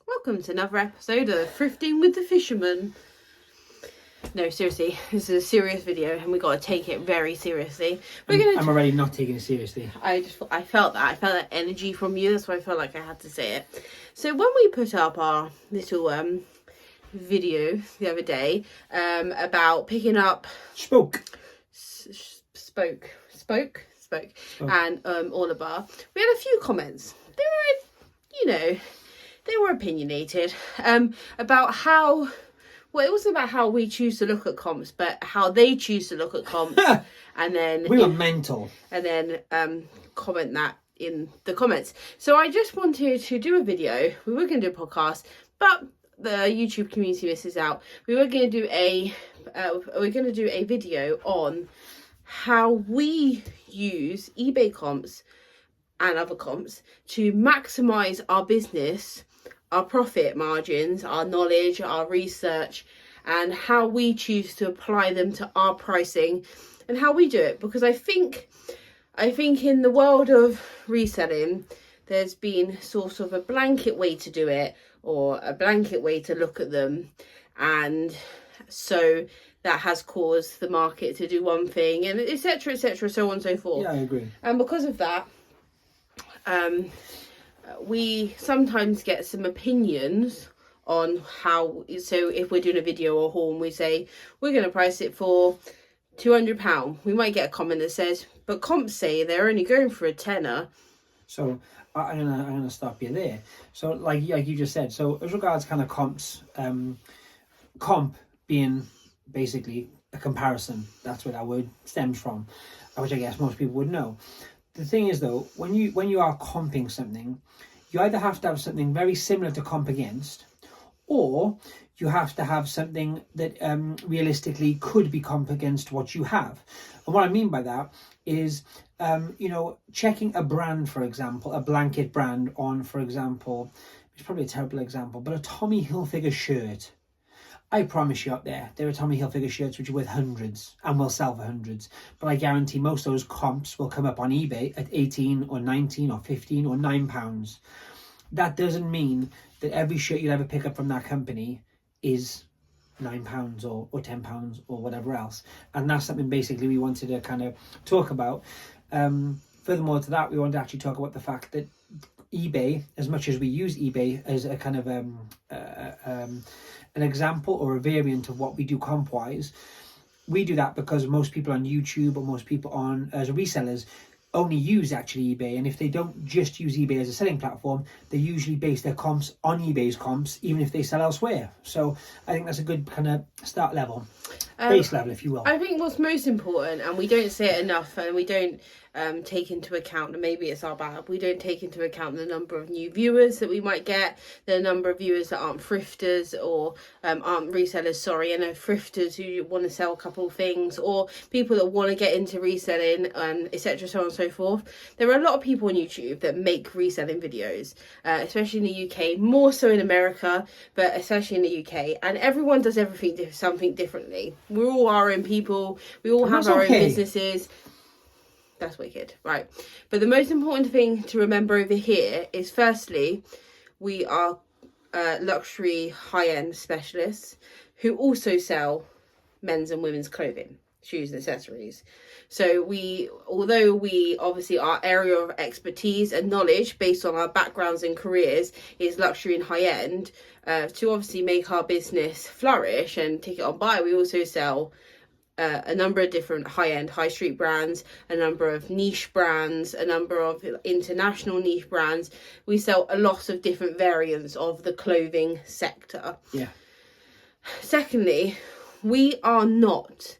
Welcome to another episode of Thrifting with the Fisherman. No, seriously, this is a serious video and we got to take it very seriously. I'm already not taking it seriously. I felt that energy from you, that's why I felt like I had to say it. So when we put up our little video the other day about picking up Spoke and Oliver, we had a few comments. They were opinionated about how, well, it wasn't about how we choose to look at comps, but how they choose to look at comps. And then we were mental. And then comment that in the comments. So I just wanted to do a video. We were going to do a podcast, but the YouTube community misses out. We were going to do a video on how we use eBay comps and other comps to maximize our business, our profit margins, our knowledge, our research, and how we choose to apply them to our pricing and how we do it. Because I think in the world of reselling, there's been sort of a blanket way to do it, or a blanket way to look at them, and so that has caused the market to do one thing, and etc, so on and so forth. Yeah, I agree. And because of that, we sometimes get some opinions on how. So if we're doing a video or haul and we say we're going to price it for £200, we might get a comment that says, but comps say they're only going for a tenner. So I'm gonna stop you there. So like you just said, so as regards kind of comps, comp being basically a comparison, that's where that word stems from, which I guess most people would know. The thing is though, when you are comping something, you either have to have something very similar to comp against, or you have to have something that realistically could be comp against what you have. And what I mean by that is, checking a brand, for example, a blanket brand on, for example, it's probably a terrible example, but a Tommy Hilfiger shirt. I promise you out there are Tommy Hilfiger shirts which are worth hundreds and will sell for hundreds. But I guarantee most of those comps will come up on eBay at 18 or 19 or 15 or £9. That doesn't mean that every shirt you'll ever pick up from that company is £9 or £10 or whatever else. And that's something basically we wanted to kind of talk about. Furthermore to that, we wanted to actually talk about the fact that eBay, as much as we use eBay as a kind of an example or a variant of what we do comp wise, we do that because most people on YouTube or most people on as resellers only use actually eBay, and if they don't just use eBay as a selling platform, they usually base their comps on eBay's comps, even if they sell elsewhere. So I think that's a good kind of start level, base level, if you will. I think what's most important, and we don't say it enough, and we don't take into account, and maybe it's our bad, we don't take into account the number of new viewers that we might get, the number of viewers that aren't thrifters or aren't resellers, thrifters who want to sell a couple of things, or people that want to get into reselling, and etc, so on and so forth. There are a lot of people on YouTube that make reselling videos, especially in the UK, more so in America, but especially in the UK, and everyone does something differently. We all our own people, we all have our own businesses. That's wicked, right? But the most important thing to remember over here is, firstly, we are luxury high-end specialists who also sell men's and women's clothing, shoes and accessories. So although we obviously, our area of expertise and knowledge based on our backgrounds and careers is luxury and high-end, to obviously make our business flourish and take it on by, we also sell a number of different high-end high street brands, a number of niche brands, a number of international niche brands. We sell a lot of different variants of the clothing sector. Yeah. Secondly, we are not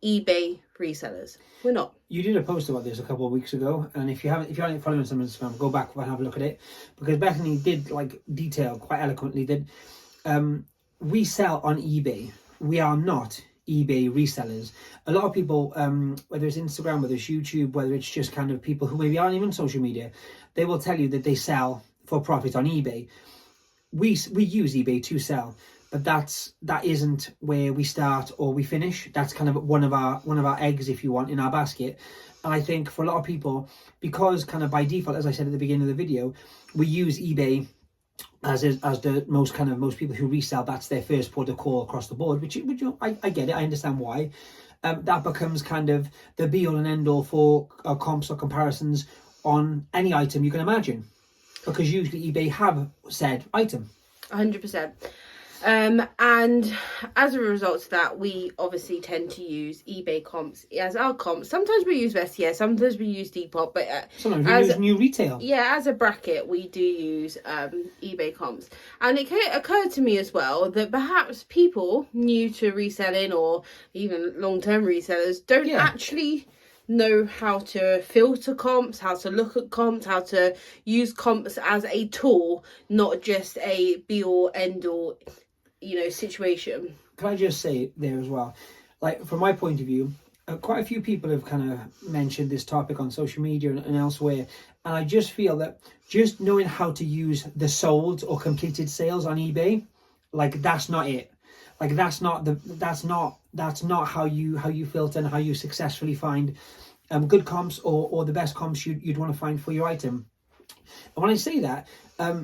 eBay resellers. We're not. You did a post about this a couple of weeks ago, and if you aren't following us on Instagram, go back and have a look at it, because Bethany did detail quite eloquently that we sell on eBay. We are not eBay resellers. A lot of people, whether it's Instagram, whether it's YouTube, whether it's just kind of people who maybe aren't even social media, they will tell you that they sell for profit on eBay. We use eBay to sell, but that isn't where we start or we finish. That's kind of one of our eggs, if you want, in our basket. And I think for a lot of people, because kind of by default, as I said at the beginning of the video, we use eBay as the most people who resell, that's their first port of call across the board, which I get it, I understand why. That becomes kind of the be all and end all for comps or comparisons on any item you can imagine, because usually eBay have said item. 100%. And as a result of that, we obviously tend to use eBay comps as our comps. Sometimes we use Vestiaire, sometimes we use Depop, but sometimes we use new retail. Yeah, as a bracket, we do use eBay comps. And it occurred to me as well that perhaps people new to reselling or even long-term resellers don't actually know how to filter comps, how to look at comps, how to use comps as a tool, not just a be-all, end-all, situation. Can I just say there as well, like from my point of view, quite a few people have kind of mentioned this topic on social media and elsewhere, and I just feel that just knowing how to use the sold or completed sales on eBay, like that's not it. Like that's not how you filter and how you successfully find good comps or the best comps you'd want to find for your item. And when I say that,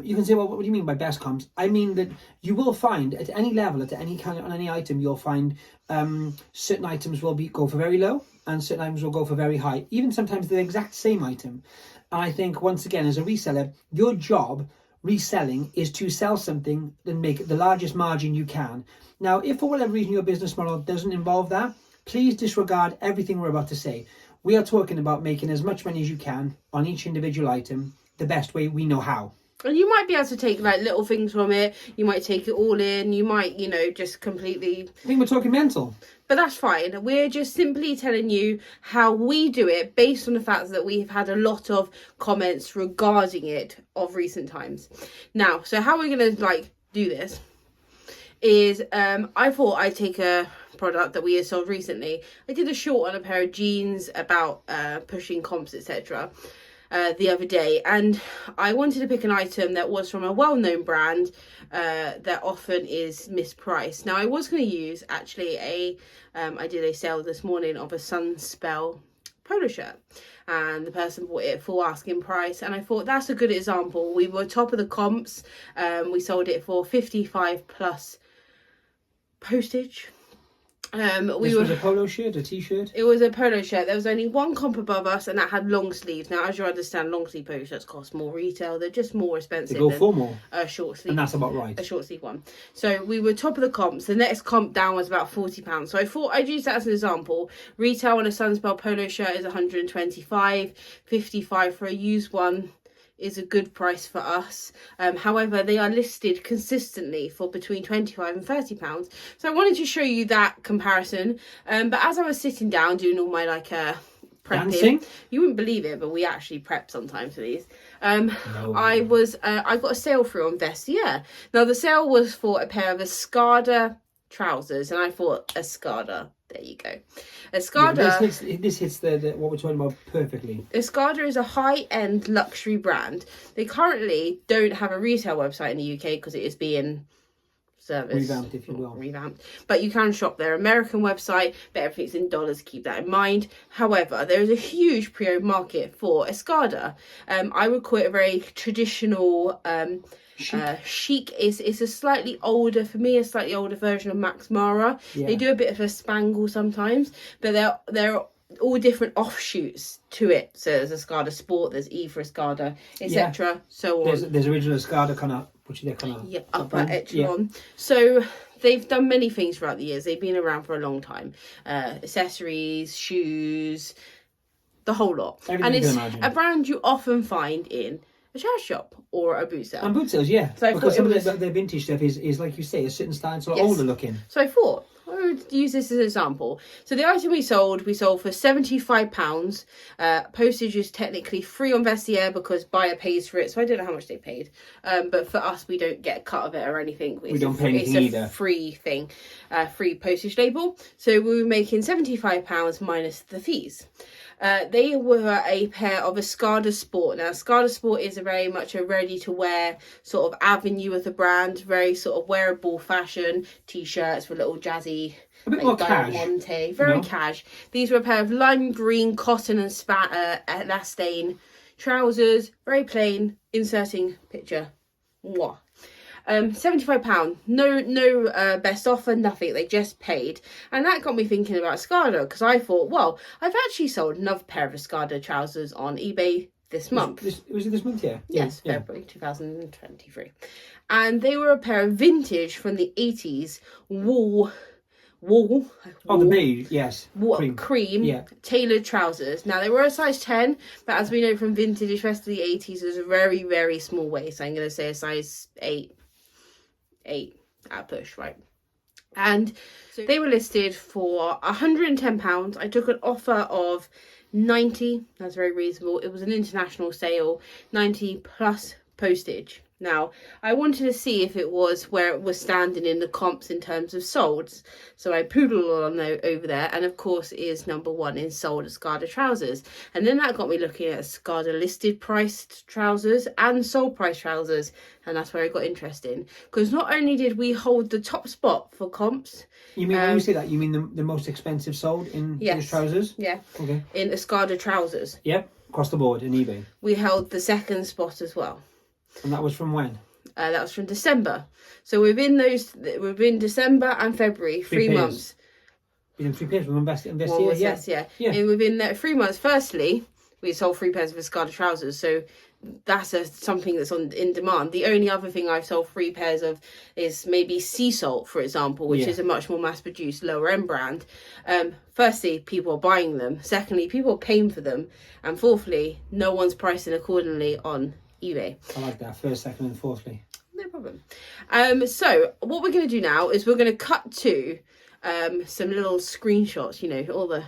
you can say, well, what do you mean by best comps? I mean that you will find at any level, at any kind of, on any item, you'll find certain items will go for very low and certain items will go for very high. Even sometimes the exact same item. And I think, once again, as a reseller, your job reselling is to sell something and make the largest margin you can. Now, if for whatever reason your business model doesn't involve that, please disregard everything we're about to say. We are talking about making as much money as you can on each individual item the best way we know how. And you might be able to take like little things from it. You might take it all in. You might, just completely... I think we're talking mental. But that's fine. We're just simply telling you how we do it based on the fact that we've had a lot of comments regarding it of recent times. Now, so how we're going to do this is I thought I'd take a product that we had sold recently. I did a short on a pair of jeans about pushing comps, etc. The other day, and I wanted to pick an item that was from a well-known brand that often is mispriced. Now, I was going to use actually I did a sale this morning of a Sunspell polo shirt, and the person bought it full asking price, and I thought that's a good example. We were top of the comps. We sold it for 55 plus postage. This was a polo shirt, a t-shirt? It was a polo shirt. There was only one comp above us, and that had long sleeves. Now, as you understand, long sleeve polo shirts cost more retail. They're just more expensive. They go for more. A short sleeve. And that's about right. A short sleeve one. So we were top of the comps. The next comp down was about £40. So I thought I'd use that as an example. Retail on a Sunspell polo shirt is 125, 55 for a used one is a good price for us. However, they are listed consistently for between £25 and £30. So I wanted to show you that comparison. But as I was sitting down doing all my prepping, dancing? You wouldn't believe it, but we actually prep sometimes for these. No. I got a sale through on Vestiaire. Now the sale was for a pair of Escada trousers, and I thought Escada. There you go. Escada. Yeah, this hits the what we're talking about perfectly. Escada is a high-end luxury brand. They currently don't have a retail website in the UK because it is being revamped, if you will. Revamped. But you can shop their American website, but everything's in dollars. Keep that in mind. However, there is a huge pre-owned market for Escada. I would call it a very traditional. Chic is a slightly older, for me, a slightly older version of Max Mara. Yeah. They do a bit of a spangle sometimes, but they're all different offshoots to it. So there's Escada Sport, there's E for Escada, etc. So on. There's original Escada kind of, which they're kind of upper echelon. Yeah. So they've done many things throughout the years. They've been around for a long time. Accessories, shoes, the whole lot. Everything and it's a brand you often find in a charity shop or a boot sale. And boot sales, yeah. So because some of their vintage stuff is like you say, a certain style, sort of older looking. So I thought I would use this as an example. So the item we sold for £75. Postage is technically free on Vestiaire because buyer pays for it. So I don't know how much they paid. But for us, we don't get a cut of it or anything. We don't pay anything either. It's a free thing, free postage label. So we were making £75 minus the fees. They were a pair of Escada Sport. Now, Escada Sport is very much a ready-to-wear sort of avenue of the brand. Very sort of wearable fashion. T-shirts with little jazzy... A bit more cash. Very cash. These were a pair of lime green cotton and elastane trousers. Very plain. Inserting picture Mwah. £75. No best offer, nothing. They just paid. And that got me thinking about Escada, because I thought, well, I've actually sold another pair of Escada trousers on eBay this month. Was it this month? Yeah. Yes, February 2023. And they were a pair of vintage from the 80s wool. Oh, the beige, yes. Cream tailored trousers. Now, they were a size 10, but as we know from vintage, especially the 80s, there's a very, very small waist. I'm going to say a size 8 at push, right? And so they were listed for £110. I took an offer of 90. That's very reasonable. It was an international sale, 90 plus postage. Now, I wanted to see if it was where it was standing in the comps in terms of solds. So I poodled on over there, and of course it is number 1 in sold Escada trousers. And then that got me looking at Escada listed priced trousers and sold price trousers. And that's where I got interested. Because not only did we hold the top spot for comps. You mean, when you say that, you mean the most expensive sold in these trousers? Yeah. Okay. In Escada trousers. Yep, across the board in eBay. We held the second spot as well. And that was from when? That was from December. So within December and February, 3 months. Within 3 pairs, we'll invest here. Yeah. And within that 3 months, firstly, we sold 3 pairs of Escada trousers. So that's something that's in demand. The only other thing I've sold 3 pairs of is maybe Sea Salt, for example, which is a much more mass-produced, lower-end brand. Firstly, people are buying them. Secondly, people are paying for them. And fourthly, no one's pricing accordingly on eBay. I like that. First, second, and fourthly. No problem. So what we're going to do now is we're going to cut to some little screenshots, all the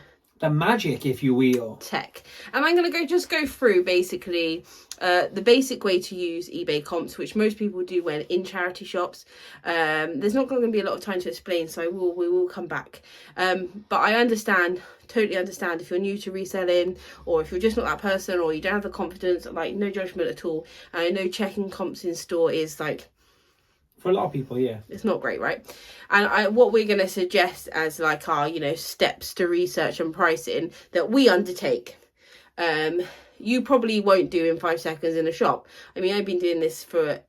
magic, if you will. Tech. And I'm going to just go through basically the basic way to use eBay comps, which most people do when in charity shops. There's not going to be a lot of time to explain, so we will come back. But I totally understand if you're new to reselling, or if you're just not that person, or you don't have the confidence, like, no judgment at all. And I know checking comps in store is like, for a lot of people, yeah, it's not great, right? And what we're going to suggest as like our steps to research and pricing that we undertake, you probably won't do in 5 seconds in a shop. I mean, I've been doing this for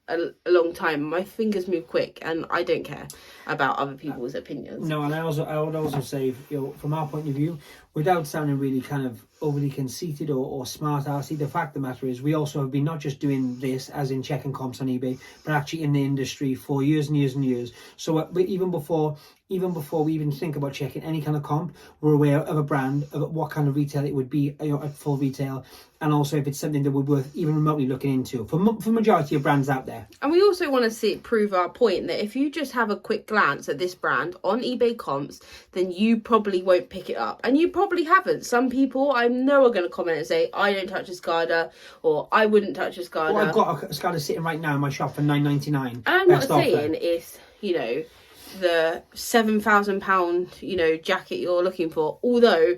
a long time. My fingers move quick, and I don't care about other people's opinions. No, and I would also say, from our point of view, without sounding really kind of overly conceited or smart-arsey, the fact of the matter is we also have been not just doing this as in checking comps on eBay, but actually in the industry for years and years and years. So even before we even think about checking any kind of comp, we're aware of a brand, of what kind of retail it would be at full retail, and also if it's something that would be worth even remotely looking into for majority of brands out there. And we also want to prove our point that if you just have a quick glance at this brand on eBay comps, then you probably won't pick it up, and you probably haven't. Some people I know are going to comment and say, I don't touch Escada, or I wouldn't touch Escada. Well, I've got a Escada sitting right now in my shop for £9.99. And I'm not saying it's the £7,000 jacket you're looking for, although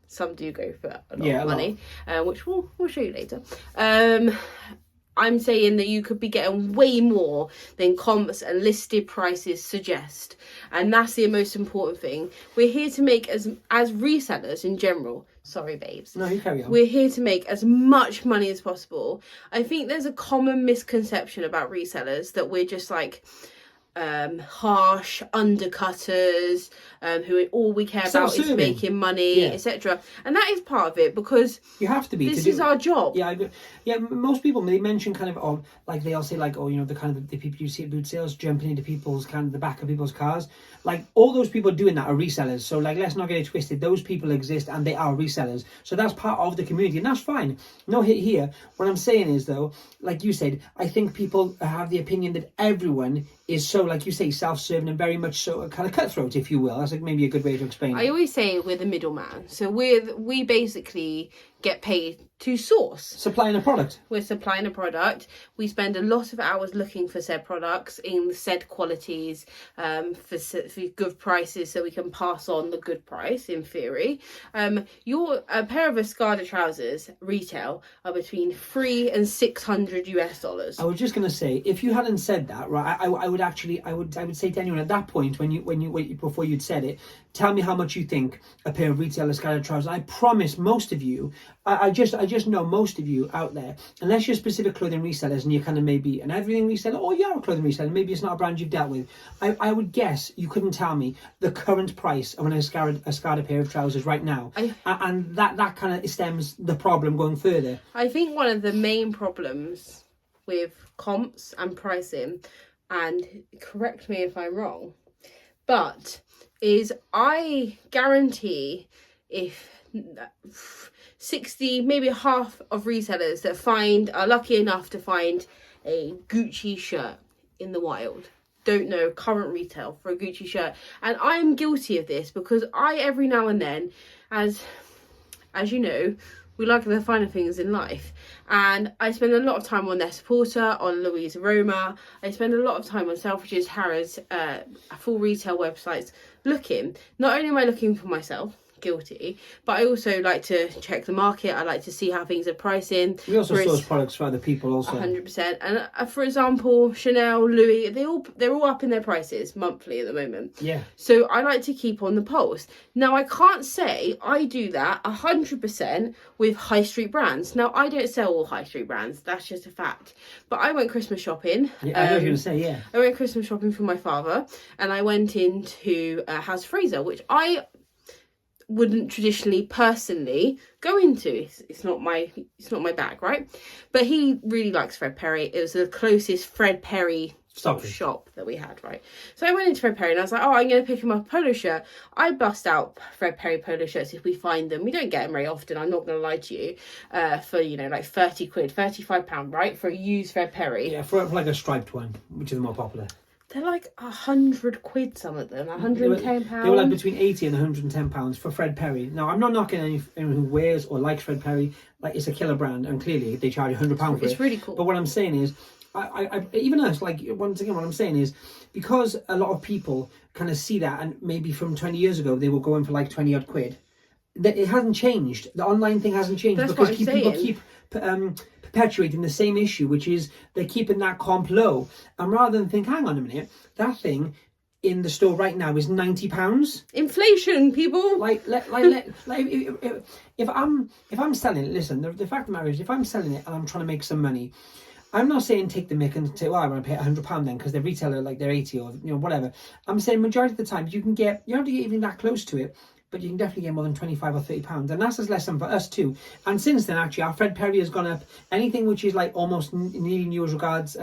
some do go for a lot of money, which we'll show you later. I'm saying that you could be getting way more than comps and listed prices suggest, and that's the most important thing. We're here to make as resellers in general. Sorry, babes. No, you carry on. We're here to make as much money as possible. I think there's a common misconception about resellers that we're just like harsh undercutters who all we care about is making money, etc. And that is part of it, because you have to be. This is our job. Yeah. Most people, they mention kind of like they'll say like, the kind of the people you see at boot sales jumping into people's kind of the back of people's cars. Like, all those people doing that are resellers. So like, let's not get it twisted. Those people exist and they are resellers. So that's part of the community, and that's fine. No hit here. What I'm saying is, though, like you said, I think people have the opinion that everyone is so, like you say, self-serving and very much so kind of cutthroat, if you will. That's like maybe a good way to explain it. I always say we're the middleman. So we basically get paid to source. Supplying a product. We're supplying a product. We spend a lot of hours looking for said products in said qualities, for good prices, so we can pass on the good price in theory. A pair of Escada trousers retail are between $300 and $600. I was just going to say, if you hadn't said that, right, I would say to anyone at that point, when you before you'd said it, tell me how much you think a pair of Resellers scattered trousers. I promise most of you, I just know most of you out there, unless you're specific clothing resellers and you're kind of maybe an everything reseller, or you are a clothing reseller, maybe it's not a brand you've dealt with, I would guess you couldn't tell me the current price of a discarded pair of trousers right now. And that kind of stems the problem going further. I think one of the main problems with comps and pricing, and correct me if I'm wrong, but is I guarantee if 60, maybe half of resellers that are lucky enough to find a Gucci shirt in the wild don't know current retail for a Gucci shirt. And I am guilty of this because I, every now and then, as you know, we like the finer things in life. And I spend a lot of time on their supporter, on Louise Aroma. I spend a lot of time on Selfridges, Harrods, full retail websites looking. Not only am I looking for myself, guilty, but I also like to check the market. I like to see how things are pricing. We also source products for other people also. 100%. And for example, Chanel, Louis, they're all up in their prices monthly at the moment. Yeah. So I like to keep on the pulse. Now, I can't say I do that 100% with high street brands. Now, I don't sell all high street brands. That's just a fact. But I went Christmas shopping. Yeah, I was going to say, yeah. I went Christmas shopping for my father, and I went into House Fraser, which I wouldn't traditionally personally go into. It's not my bag, right? But he really likes Fred Perry. It was the closest Fred Perry shop that we had, right? So I went into Fred Perry and I was like, oh, I'm going to pick him up a polo shirt. I bust out Fred Perry polo shirts if we find them. We don't get them very often, I'm not going to lie to you, for, you know, like 30 quid, £35, right? For a used Fred Perry. Yeah, for like a striped one, which is more popular. They're like 100 quid, some of them, £110. They were like between 80 and £110 for Fred Perry. Now, I'm not knocking anyone who wears or likes Fred Perry. Like, it's a killer brand, and clearly they charge £100 for it. It's really cool. But what I'm saying is, I even us, like, once again, what I'm saying is, because a lot of people kind of see that, and maybe from 20 years ago, they were going for like 20 odd quid. It hasn't changed. The online thing hasn't changed. That's because what I'm people saying. keep perpetuating the same issue, which is they're keeping that comp low. And rather than think, hang on a minute, that thing in the store right now is £90. Inflation, people. If I'm selling it, listen, the fact of the matter is, if I'm selling it and I'm trying to make some money, I'm not saying take the mick and say, well, I'm going to pay £100 then because the retailer, like, they're 80 or, you know, whatever. I'm saying majority of the time you don't have to get even that close to it, but you can definitely get more than £25 or £30. And that's a lesson for us too. And since then, actually, our Fred Perry has gone up. Anything which is like almost nearly new as regards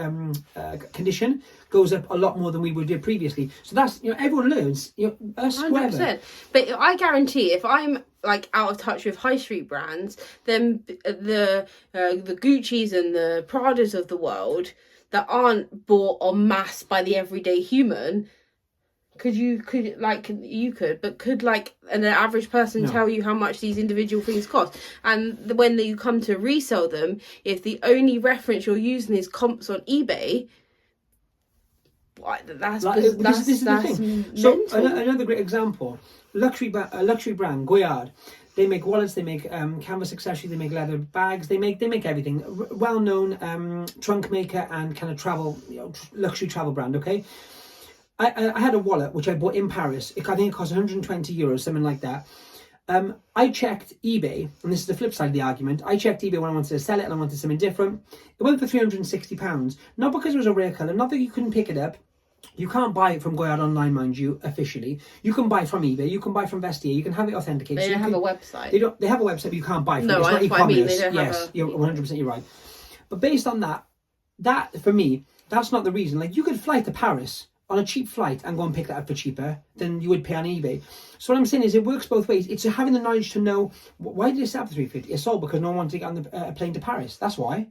condition goes up a lot more than we would do previously. So that's, you know, everyone learns, you know, us, 100%. Whoever. But I guarantee if I'm like out of touch with high street brands, then the Gucci's and the Pradas of the world that aren't bought en masse by the everyday human, could an average person tell you how much these individual things cost? And when you come to resell them, if the only reference you're using is comps on eBay, that's mental. So another great example, luxury brand Goyard. They make wallets, they make canvas accessories, they make leather bags, they make everything. Well-known trunk maker and kind of travel, you know, luxury travel brand. Okay. I had a wallet which I bought in Paris. I think it cost €120, something like that. I checked eBay, and this is the flip side of the argument. I checked eBay when I wanted to sell it and I wanted something different. It went for £360. Not because it was a rare colour, not that you couldn't pick it up. You can't buy it from Goyard online, mind you, officially. You can buy from eBay, you can buy from Vestiaire, you can have it authenticated. They don't have a website. They have a website, but you can't buy from it. It's not e-commerce. I mean. They don't yes, you're 100% you're right. But based on that for me, that's not the reason. Like, you could fly to Paris on a cheap flight and go and pick that up for cheaper than you would pay on eBay. So what I'm saying is, it works both ways. It's having the knowledge to know, why did it sell for £350? It's sold because no one wanted to get on a plane to Paris. That's why.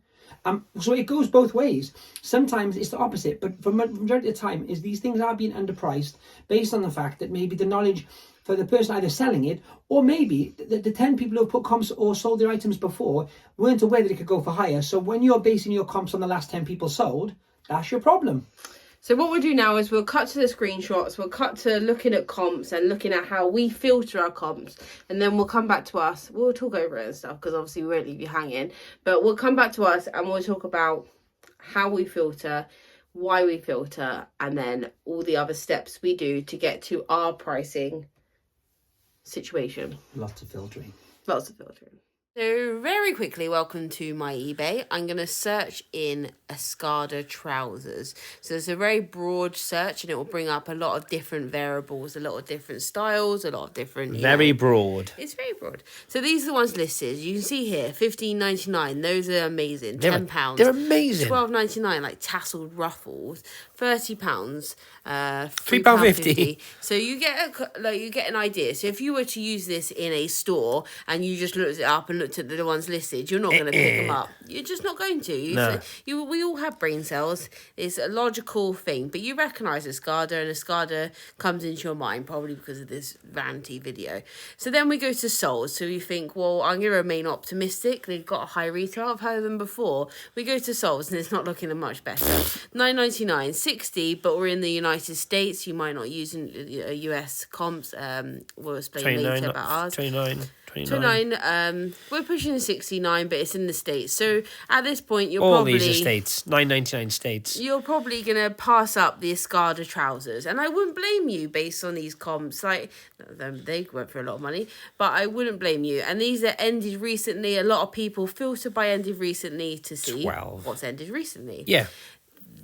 So it goes both ways. Sometimes it's the opposite, but for majority of the time is these things are being underpriced based on the fact that maybe the knowledge for the person either selling it, or maybe the 10 people who have put comps or sold their items before weren't aware that it could go for higher. So when you're basing your comps on the last 10 people sold, that's your problem. So what we'll do now is we'll cut to the screenshots, we'll cut to looking at comps and looking at how we filter our comps, and then we'll come back to us. We'll talk over it and stuff because obviously we won't leave you hanging, but we'll come back to us and we'll talk about how we filter, why we filter, and then all the other steps we do to get to our pricing situation. Lots of filtering. Lots of filtering. So very quickly, welcome to my eBay. I'm going to search in Escada trousers. So it's a very broad search and it will bring up a lot of different variables, a lot of different styles, a lot of different... Very broad. It's very broad. So these are the ones listed. You can see here, $15.99. Those are amazing. £10. They're amazing. $12.99, like tasselled ruffles. £30. £3.50. So you get an idea. So if you were to use this in a store and you just looked it up and looked at the ones listed, you're not going to pick them up. You're just not going to. No. We all have brain cells. It's a logical thing, but you recognise Escada, and Escada comes into your mind probably because of this vanity video. So then we go to soles. So you think, well, I'm going to remain optimistic. They've got a high retail. I've heard of them before. We go to soles and it's not looking much better. $9.99, $60, but we're in the United States. You might not use US comps. We'll explain later about ours. 29. We're pushing 69, but it's in the States. So at this point, you're All probably... these are states. 9.99 states. You're probably going to pass up the Escada trousers. And I wouldn't blame you based on these comps. Like, they went for a lot of money, but I wouldn't blame you. And these are ended recently. A lot of people filter by ended recently to see 12. what's ended recently. Yeah.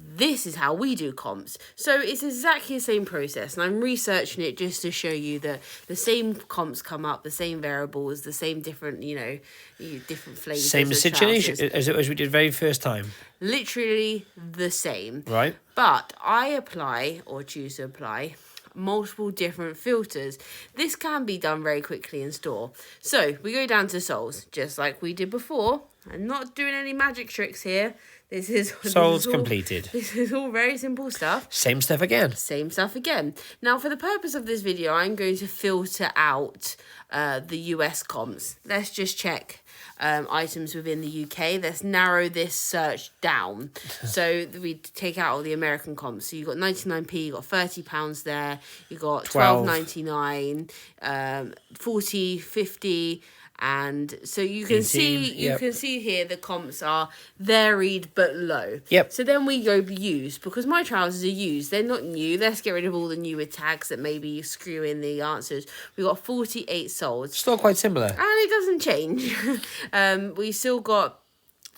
This is how we do comps. So it's exactly the same process. And I'm researching it just to show you that the same comps come up, the same variables, the same different, different flavours. Same situation as we did very first time. Literally the same. Right. But I apply, or choose to apply, multiple different filters. This can be done very quickly in store. So we go down to soles, just like we did before. I'm not doing any magic tricks here. This is completed. This is all very simple stuff. Same stuff again. Same stuff again. Now, for the purpose of this video, I'm going to filter out the US comps. Let's just check items within the UK. Let's narrow this search down. So we take out all the American comps. So you've got 99p, you've got £30 there, you've got $12.99, 40, 50. And so you can 18, can see here the comps are varied but low. Yep. So then we go used, because my trousers are used. They're not new. Let's get rid of all the newer tags that maybe screw in the answers. We got 48 sold. Still quite similar. And it doesn't change. We still got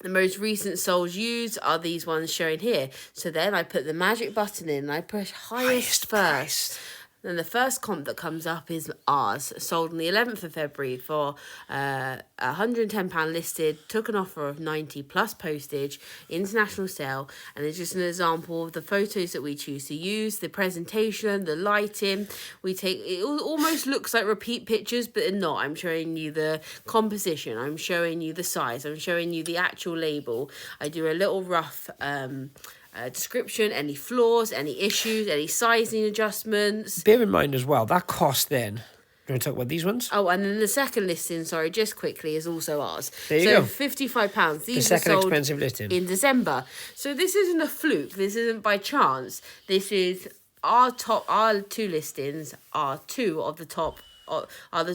the most recent sold used are these ones shown here. So then I put the magic button in and I push highest first. Price. Then the first comp that comes up is ours, sold on the 11th of February for £110 listed, took an offer of 90 plus postage, international sale, and it's just an example of the photos that we choose to use, the presentation, the lighting. We take, it almost looks like repeat pictures, but they're not. I'm showing you the composition, I'm showing you the size, I'm showing you the actual label. I do a little rough description, any flaws, any issues, any sizing adjustments. Bear in mind as well, that cost then. Do you want to talk about these ones? Oh, and then the second listing, sorry, just quickly, is also ours. There you go. £55. These The second are sold expensive listing. in December. So this isn't a fluke. This isn't by chance. This is our two listings are the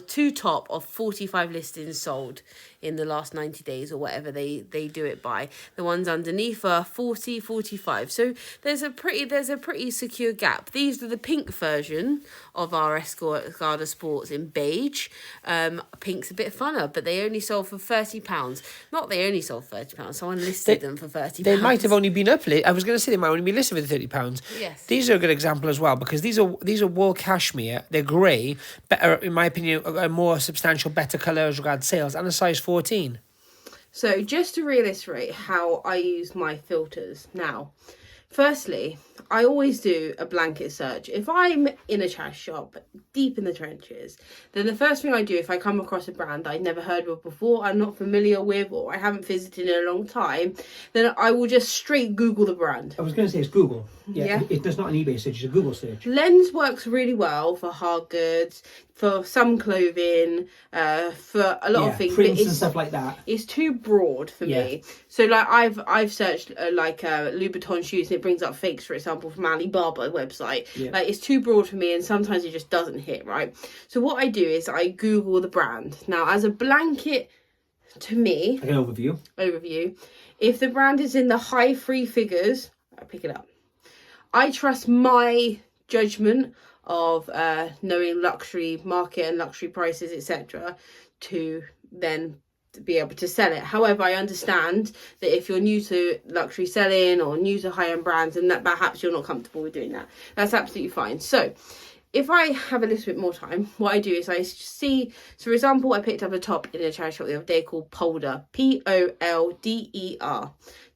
two top of 45 listings sold in the last 90 days or whatever they do it by. The ones underneath are 40, 45. So there's a pretty secure gap. These are the pink version of our Escada Sports in beige. Pink's a bit funner, but they only sold for £30. Not they only sold £30. Someone listed them for £30. They might have only been I was going to say they might only be listed for £30. Yes. These are a good example as well, because these are wool cashmere. They're grey, better in my opinion, a more substantial, better colour as regards sales, and a size 14. So just to reiterate how I use my filters now. Firstly, I always do a blanket search. If I'm in a trash shop, deep in the trenches, then the first thing I do, if I come across a brand I've never heard of before, I'm not familiar with, or I haven't visited in a long time, then I will just straight Google the brand. I was going to say it's Google. Yeah. It's not an eBay search, it's a Google search. Lens works really well for hard goods, for some clothing, for a lot of things. Prints and stuff like that. It's too broad for me. So like I've searched Louboutin shoes and it brings up fakes, for example, from Alibaba website. Yeah. Like it's too broad for me and sometimes it just doesn't hit, right? So what I do is I Google the brand. Now as a blanket, to me, like an overview, if the brand is in the high three figures, I pick it up. I trust my judgment of knowing luxury market and luxury prices, etc., to then be able to sell it. However, I understand that if you're new to luxury selling or new to high-end brands, and that perhaps you're not comfortable with doing that, that's absolutely fine. So if I have a little bit more time, what I do is I see, so for example, I picked up a top in a charity shop the other day called Polder, Polder.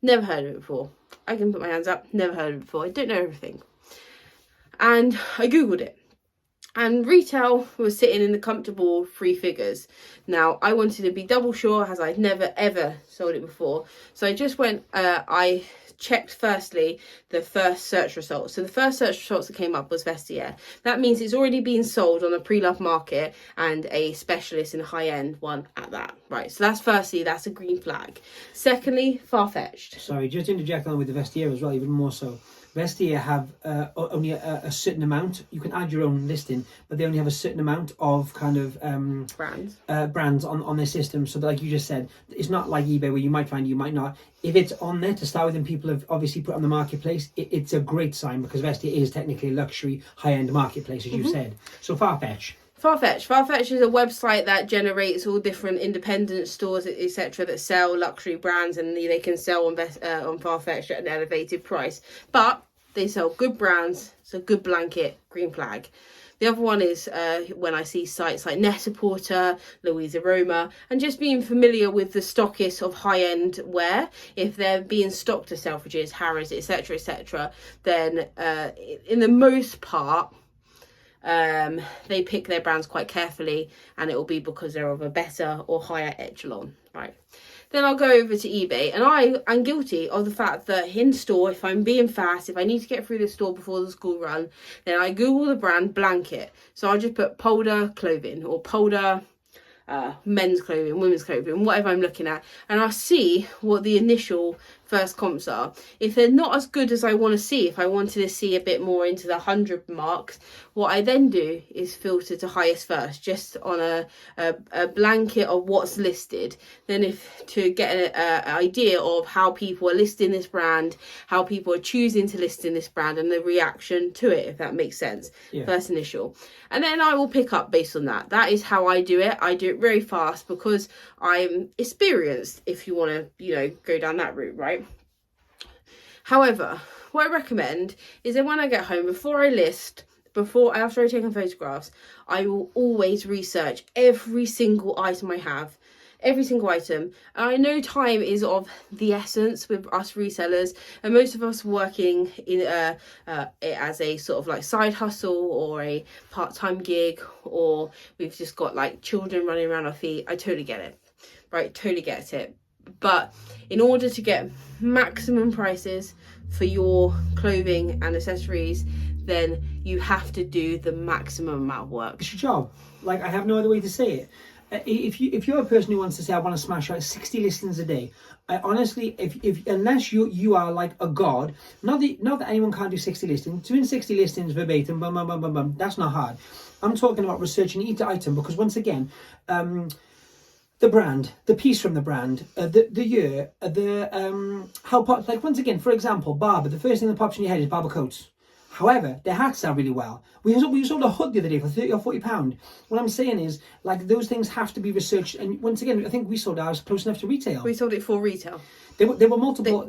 Never heard of it before. I can put my hands up, never heard of it before. I don't know everything. And I googled it. And retail was sitting in the comfortable 3 figures. Now, I wanted to be double sure, as I'd never ever sold it before. So I just went, I checked firstly the first search results. So the first search results that came up was Vestiaire. That means it's already been sold on a pre-loved market and a specialist in a high-end one at that. Right, so that's firstly, that's a green flag. Secondly, far-fetched. Sorry, just interject on with the Vestiaire as well, even more so. Vestiaire have only a certain amount. You can add your own listing, but they only have a certain amount of kind of brands on their system. So like you just said, it's not like eBay where you might find, you might not. If it's on there to start with and people have obviously put on the marketplace, it's a great sign, because Vestiaire is technically a luxury high-end marketplace, as you said. So Farfetch. Farfetch is a website that generates all different independent stores, etc., that sell luxury brands, and they can sell on Farfetch at an elevated price. But they sell good brands, so good blanket, green flag. The other one is when I see sites like Net-a-Porter, Louisa Roma, and just being familiar with the stockists of high-end wear. If they're being stocked to Selfridges, Harrods, etc., then in the most part, they pick their brands quite carefully, and it will be because they're of a better or higher echelon, right? Then I'll go over to eBay, and I am guilty of the fact that in store, if I'm being fast, if I need to get through the store before the school run, then I Google the brand blanket. So I just put Polder clothing or Polder men's clothing, women's clothing, whatever I'm looking at, and I'll see what the initial first comps are. If they're not as good as I want to see, if I wanted to see a bit more into the 100 marks, what I then do is filter to highest first, just on a blanket of what's listed. Then if to get an idea of how people are listing this brand, how people are choosing to list in this brand, and the reaction to it, if that makes sense. Yeah. First initial. And then I will pick up based on that. That is how I do it. I do it very fast because I'm experienced, if you want to, go down that route, right? However, what I recommend is that when I get home, after I take photographs, I will always research every single item I have. Every single item. And I know time is of the essence with us resellers, and most of us working in as a sort of like side hustle or a part-time gig, or we've just got like children running around our feet. I totally get it, right? Totally get it. But in order to get maximum prices for your clothing and accessories, then you have to do the maximum amount of work. It's your job. Like, I have no other way to say it. If you're a person who wants to say, I want to smash out 60 listings a day, I honestly, unless you are like a god, not that anyone can't do 60 listings, doing 60 listings verbatim, bum, bum, bum, bum, bum, that's not hard. I'm talking about researching each item, because once again, the brand, the piece from the brand, the year, how, like, once again, for example, Barber, the first thing that pops in your head is Barber coats. However, their hats sell really well. We sold a hood the other day for £30 or £40. What I'm saying is, like, those things have to be researched. And once again, I think we sold ours close enough to retail. We sold it for retail. There were multiple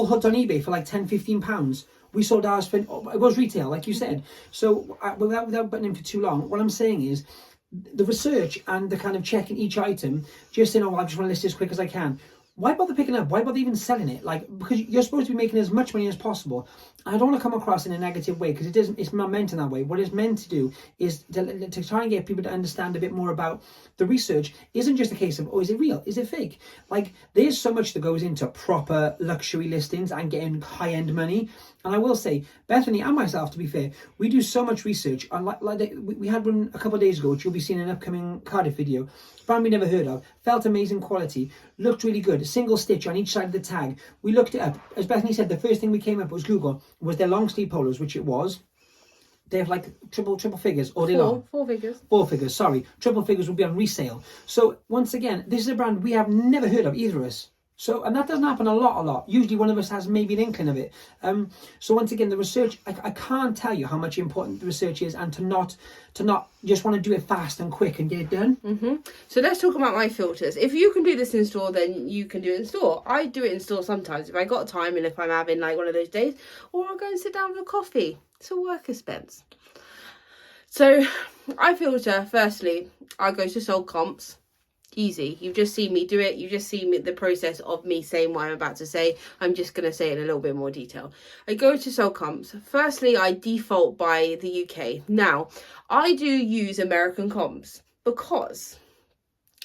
hoods on eBay for like £10, £15. We sold ours for, it was retail, like you said. So without butting in for too long, what I'm saying is, the research and the kind of checking each item, just saying, I just want to list it as quick as I can. Why bother picking up? Why bother even selling it? Like, because you're supposed to be making as much money as possible. I don't want to come across in a negative way, because it's not meant in that way. What it's meant to do is to try and get people to understand a bit more about the research. Isn't just a case of, is it real? Is it fake? Like, there's so much that goes into proper luxury listings and getting high-end money. And I will say, Bethany and myself, to be fair, we do so much research. We had one a couple of days ago, which you'll be seeing in an upcoming Cardiff video. Brand we never heard of. Felt amazing quality. Looked really good. A single stitch on each side of the tag. We looked it up. As Bethany said, the first thing we came up was Google. Was their long sleeve polos, which it was. They have like triple figures all day long. 4 figures. 4 figures, sorry. Triple figures will be on resale. So once again, this is a brand we have never heard of, either of us. So, and that doesn't happen a lot. Usually one of us has maybe an inkling of it. So once again, the research, I can't tell you how much important the research is, and to not just want to do it fast and quick and get it done. So let's talk about my filters. If you can do this in store, then you can do it in store. I do it in store sometimes if I got time and if I'm having like one of those days, or I'll go and sit down with a coffee. It's a work expense. So I filter, firstly, I go to sold comps. Easy. You've just seen me do it. You just seen the process of me saying what I'm about to say. I'm just going to say it in a little bit more detail. I go to sell comps. Firstly, I default by the UK. Now, I do use American comps because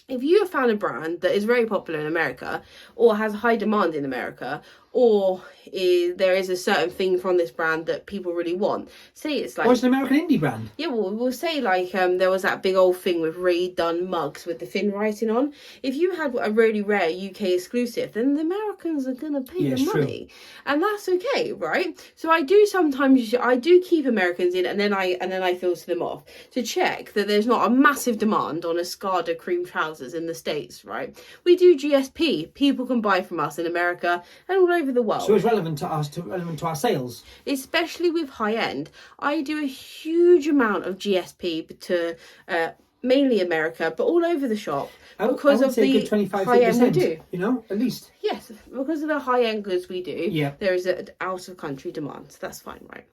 if you have found a brand that is very popular in America or has high demand in America, or there is a certain thing from this brand that people really want, say it's like... Or it's an American indie brand. Yeah, well, we'll say like there was that big old thing with Ray Dunn mugs with the thin writing on. If you had a really rare UK exclusive, then the Americans are going to pay the money. True. And that's okay, right? So I do keep Americans in, and then I filter them off to check that there's not a massive demand on Escada cream trousers in the States, right? We do GSP. People can buy from us in America and all over the world. So it's relevant to us, relevant to our sales. Especially with high end. I do a huge amount of GSP to mainly America, but all over the shop. Because of the high end we do. You know, at least. Yes, because of the high end goods we do, yeah. There is an out of country demand. So that's fine, right?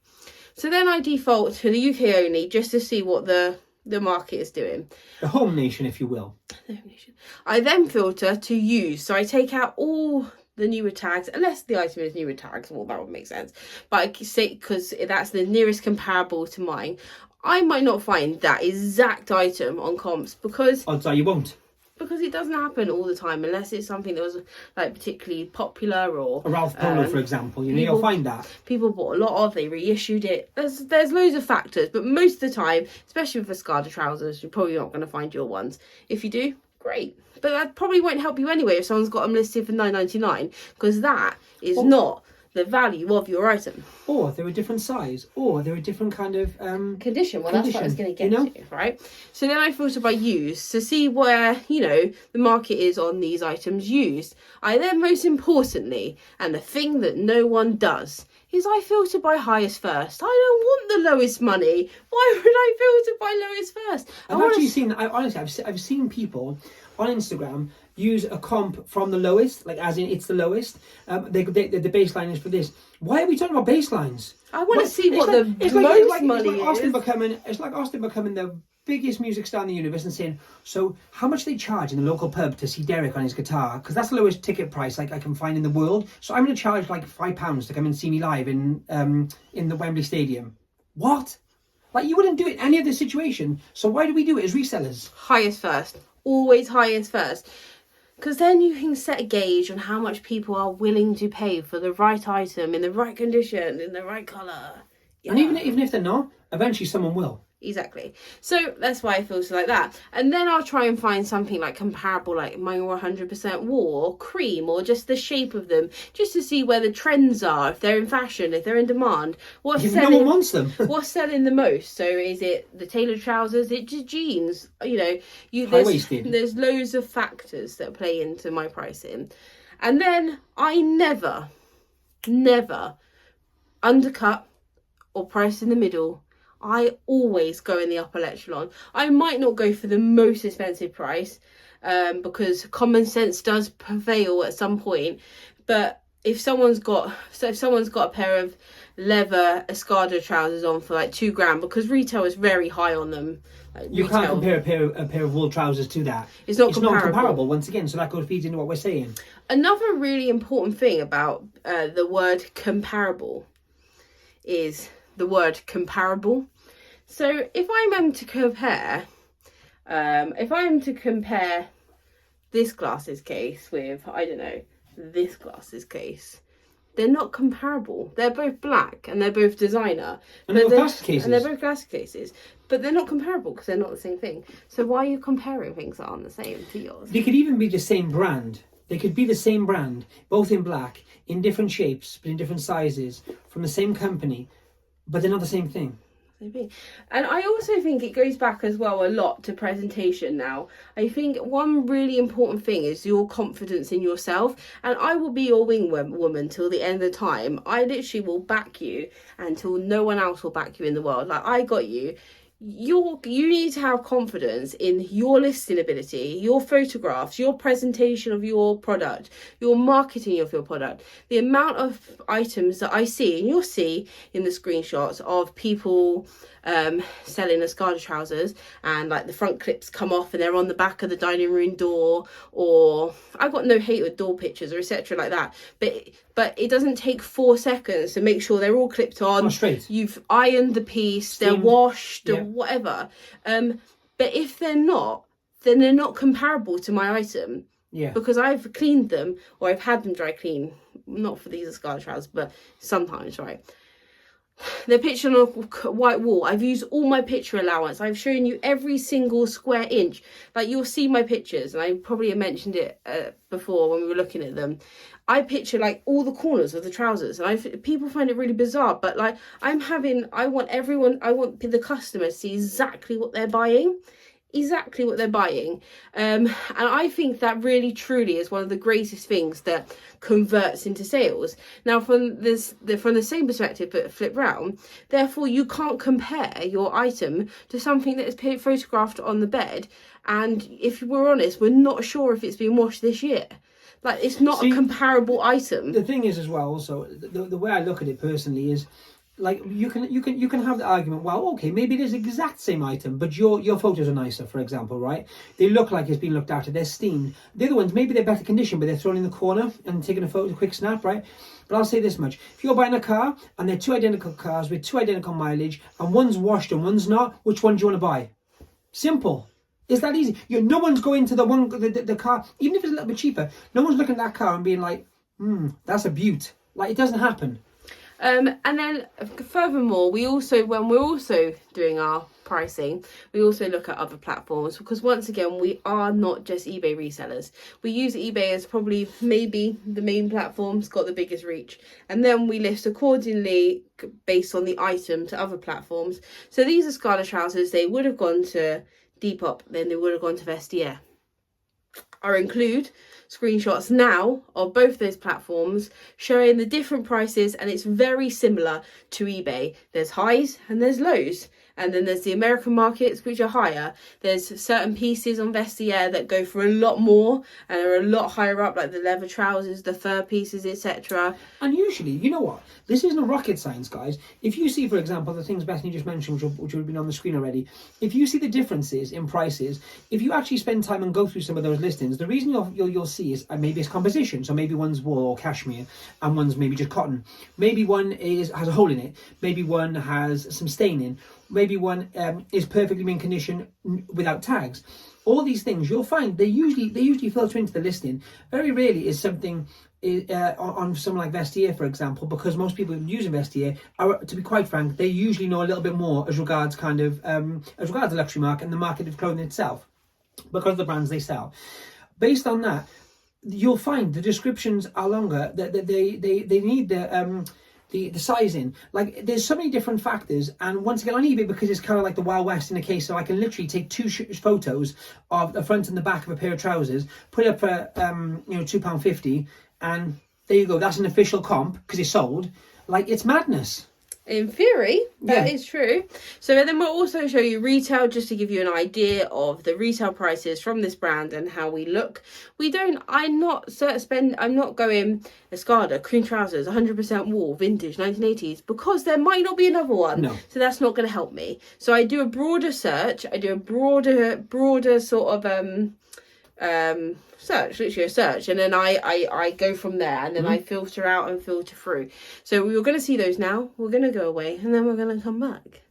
So then I default to the UK only just to see what the market is doing. The home nation, if you will. The home nation. I then filter to use. So I take out all the newer tags, unless the item is newer tags, well, that would make sense. But I say, because that's the nearest comparable to mine, I might not find that exact item on comps because... Odds are you won't. Because it doesn't happen all the time, unless it's something that was like particularly popular, or a Ralph Polo, for example. You'll find that people bought a lot of. They reissued it. There's loads of factors, but most of the time, especially with Escada trousers, you're probably not going to find your ones. If you do, great. But that probably won't help you anyway if someone's got them listed for $9.99, because that is not the value of your item. Or they're a different size, or they're a different kind of condition. Well, that's what I was going to get to, right? So then I filter by use to see where, the market is on these items used. I then, most importantly, and the thing that no one does, is I filter by highest first. I don't want the lowest money. Why would I filter by lowest first? I've seen people on Instagram use a comp from the lowest, like as in it's the lowest. The baseline is for this. Why are we talking about baselines? I want to see what the most money is. It's like Austin becoming the biggest music star in the universe and saying, so how much they charge in the local pub to see Derek on his guitar? Because that's the lowest ticket price like I can find in the world. So I'm going to charge like £5 to come and see me live in the Wembley Stadium. What? Like, you wouldn't do it in any other situation. So why do we do it as resellers? Highest first. Always highest first. Because then you can set a gauge on how much people are willing to pay for the right item, in the right condition, in the right colour. Yeah. And even if they're not, eventually someone will. Exactly. So that's why I filter like that. And then I'll try and find something like comparable, like mine were 100% wool or cream, or just the shape of them, just to see where the trends are, if they're in fashion, if they're in demand. What's selling, no one wants them. What's selling the most? So is it the tailored trousers? Is it just jeans? There's loads of factors that play into my pricing. And then I never undercut or price in the middle. I always go in the upper echelon. I might not go for the most expensive price because common sense does prevail at some point. But if someone's got a pair of leather Escada trousers on for like £2, because retail is very high on them. You can't compare a pair of wool trousers to that. It's not comparable once again. So that feeds into what we're saying. Another really important thing about the word comparable is the word comparable. So if I'm to compare this glasses case with, I don't know, this glasses case, they're not comparable. They're both black and they're both designer. And they're both glasses cases. And they're both glasses cases. But they're not comparable because they're not the same thing. So why are you comparing things that aren't the same to yours? They could even be the same brand. They could be the same brand, both in black, in different shapes, but in different sizes, from the same company, but they're not the same thing. And I also think it goes back as well a lot to presentation now. I think one really important thing is your confidence in yourself. And I will be your wing woman till the end of the time. I literally will back you until no one else will back you in the world. Like, I got you. You need to have confidence in your listing ability, your photographs, your presentation of your product, your marketing of your product. The amount of items that I see, and you'll see in the screenshots of people selling Escada trousers, and like the front clips come off and they're on the back of the dining room door, or I've got no hate with door pictures or etc like that, but it doesn't take 4 seconds to make sure they're all clipped on, straight. You've ironed the piece, Steamed. they're washed, Yeah. or whatever. But if they're not, then they're not comparable to my item. Yeah. Because I've cleaned them, or I've had them dry clean, not for these Escada trousers, but sometimes, right? They're pictured on a white wall. I've used all my picture allowance. I've shown you every single square inch. Like, you'll see my pictures, and I probably mentioned it before when we were looking at them. I picture like all the corners of the trousers, and people find it really bizarre, but like I want the customer to see exactly what they're buying. And I think that really truly is one of the greatest things that converts into sales. Now, from the same perspective but flip round, therefore you can't compare your item to something that is photographed on the bed, and if we're honest, we're not sure if it's been washed this year. Like, it's not a comparable item. The thing is as well, also the way I look at it personally is, like, you can have the argument, well, okay, maybe it is the exact same item, but your photos are nicer, for example, right? They look like it's been looked after, they're steamed. The other ones, maybe they're better condition, but they're thrown in the corner and taking a photo, a quick snap, right? But I'll say this much: if you're buying a car and they're 2 identical cars with 2 identical mileage, and one's washed and one's not, which one do you want to buy? Simple. It's that easy. No one's going to the car, even if it's a little bit cheaper. No one's looking at that car and being like, that's a beaut. Like, it doesn't happen. And then furthermore, when we're also doing our pricing, we also look at other platforms, because once again, we are not just eBay resellers. We use eBay as probably maybe the main platform's got the biggest reach, and then we list accordingly based on the item to other platforms. So these are Escada trousers. They would have gone to Depop, then they would have gone to Vestiaire. I include screenshots now of both those platforms showing the different prices, and it's very similar to eBay. There's highs and there's lows, and then there's the American markets, which are higher. There's certain pieces on Vestiaire that go for a lot more and are a lot higher up, like the leather trousers, the fur pieces, etc. And usually, you know what? This isn't rocket science, guys. If you see, for example, the things Bethany just mentioned, which have been on the screen already, if you see the differences in prices, if you actually spend time and go through some of those listings, the reason you'll see is maybe it's composition. So maybe one's wool or cashmere, and one's maybe just cotton. Maybe one has a hole in it. Maybe one has some staining. Maybe one is perfectly mint condition without tags. All these things you'll find they usually filter into the listing. Very rarely is something on something like Vestiaire, for example, because most people using Vestiaire are, to be quite frank, they usually know a little bit more as regards the luxury market and the market of clothing itself, because of the brands they sell. Based on that, you'll find the descriptions are longer. That they need the sizing. Like, there's so many different factors, and once again on eBay, because it's kind of like the Wild West in a case, so I can literally take 2 photos of the front and the back of a pair of trousers, put it up for £2.50, and there you go. That's an official comp because it's sold. Like, it's madness. In theory, that is true. So then we'll also show you retail, just to give you an idea of the retail prices from this brand and how we look. I'm not going Escada, cream trousers, 100% wool, vintage, 1980s, because there might not be another one. No. So that's not going to help me. So I do a broader search. I do a broader sort of search, literally a search, and then I go from there, and then I filter out and filter through. So we're going to see those now. We're going to go away, and then we're going to come back.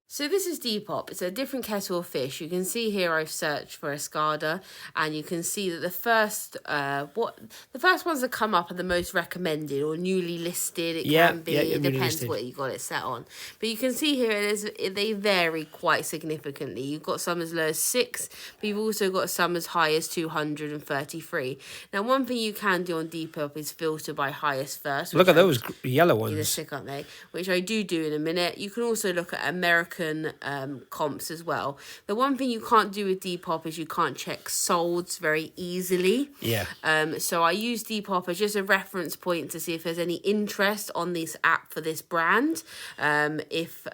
So this is Depop. It's a different kettle of fish. You can see here I've searched for Escada, and you can see that the first ones that come up are the most recommended or newly listed. It can be. It newly depends listed. what you got it set on. But you can see here they vary quite significantly. You've got some as low as 6, but you've also got some as high as 233. Now, one thing you can do on Depop is filter by highest first. Look at those yellow They're ones. sick, aren't they? Which I do in a minute. You can also look at American comps as well. The one thing you can't do with Depop is you can't check solds very easily. Yeah. So I use Depop as just a reference point to see if there's any interest on this app for this brand. If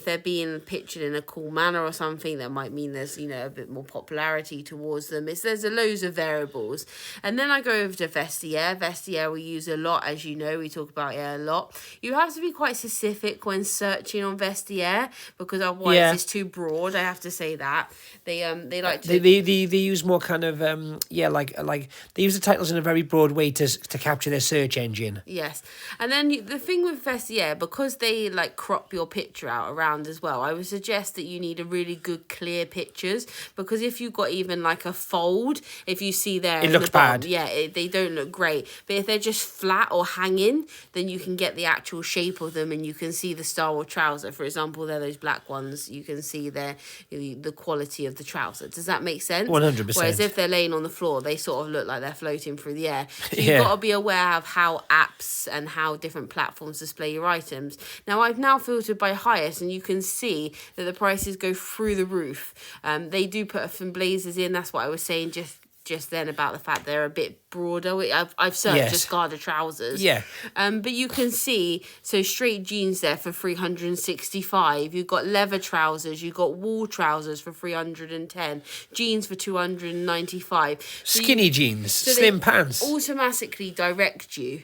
they're being pictured in a cool manner or something, that might mean there's a bit more popularity towards them. There's loads of variables. And then I go over to Vestiaire. Vestiaire we use a lot, as you know, we talk about it a lot. You have to be quite specific when searching on Vestiaire, because otherwise it's too broad. I have to say that they like to they use more kind of like they use the titles in a very broad way to capture their search engine. Yes. And then the thing with Vestiaire, because they like crop your picture out around as well, I would suggest that you need a really good clear pictures, because if you've got even like a fold, if you see there it looks bad. They don't look great. But if they're just flat or hanging, then you can get the actual shape of them, and you can see the style of trouser. For example, they're those black ones. You can see the quality of the trouser. Does that make sense? 100%. Whereas if they're laying on the floor, they sort of look like they're floating through the air. So you've got to be aware of how apps and how different platforms display your items. Now, I've now filtered by highest, and you can see that the prices go through the roof. They do put some blazers in. That's what I was saying just then about the fact they're a bit broader. I've searched Escada trousers. Yeah. But you can see, so straight jeans there for 365. You've got leather trousers. You've got wool trousers for 310. Jeans for 295. Skinny jeans, slim pants. Automatically direct you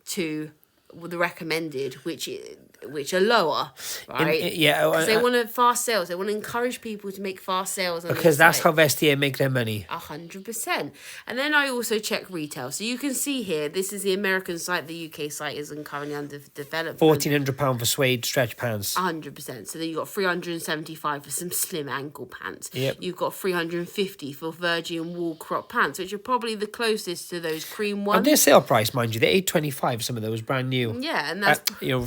to the recommended, which are lower, right? Because they want to fast sales. They want to encourage people to make fast sales on because that's how Vestiaire make their money. 100%. And then I also check retail. So you can see here, this is the American site. The UK site isn't currently under development. £1,400 for suede stretch pants. 100%. So then you've got 375 for some slim ankle pants. Yep. You've got 350 for virgin wool crop pants, which are probably the closest to those cream ones. And their sale price, mind you, they're $8.25. Some of those brand new. Yeah, and that's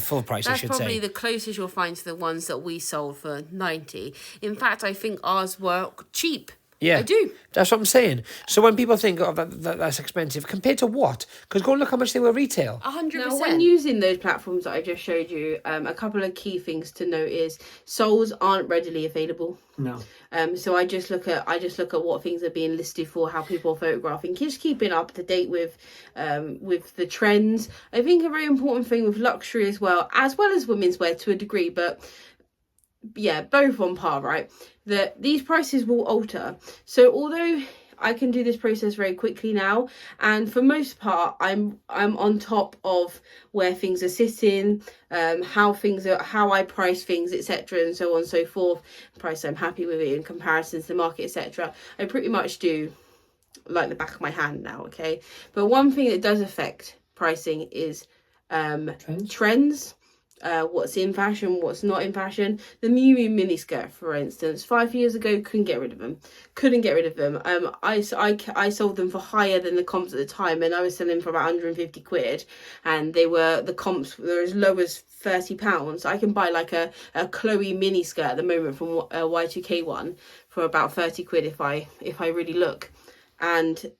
full price. I should say. That's probably the closest you'll find to the ones that we sold for 90. In fact, I think ours were cheap. Yeah, I do. That's what I'm saying. So when people think, oh, that's expensive, compared to what? Because go and look how much they were retail. 100%. Now, when using those platforms that I just showed you, a couple of key things to note is soles aren't readily available. No. So I just look at what things are being listed for, how people are photographing, just keeping up to date with the trends. I think a very important thing with luxury as well as women's wear to a degree, but yeah, both on par, right? That these prices will alter. So although I can do this process very quickly now, and for most part I'm on top of where things are sitting, how I price things, etc., and so on and so forth. Price I'm happy with it in comparison to the market, etc. I pretty much do like the back of my hand now, okay? But one thing that does affect pricing is trends. What's in fashion, what's not in fashion. The Miu Miu miniskirt, for instance, 5 years ago, couldn't get rid of them. I sold them for higher than the comps at the time, and I was selling for about 150 quid, and the comps were as low as £30. I can buy like a Chloe miniskirt at the moment from a Y2K one for about 30 quid if I really look, and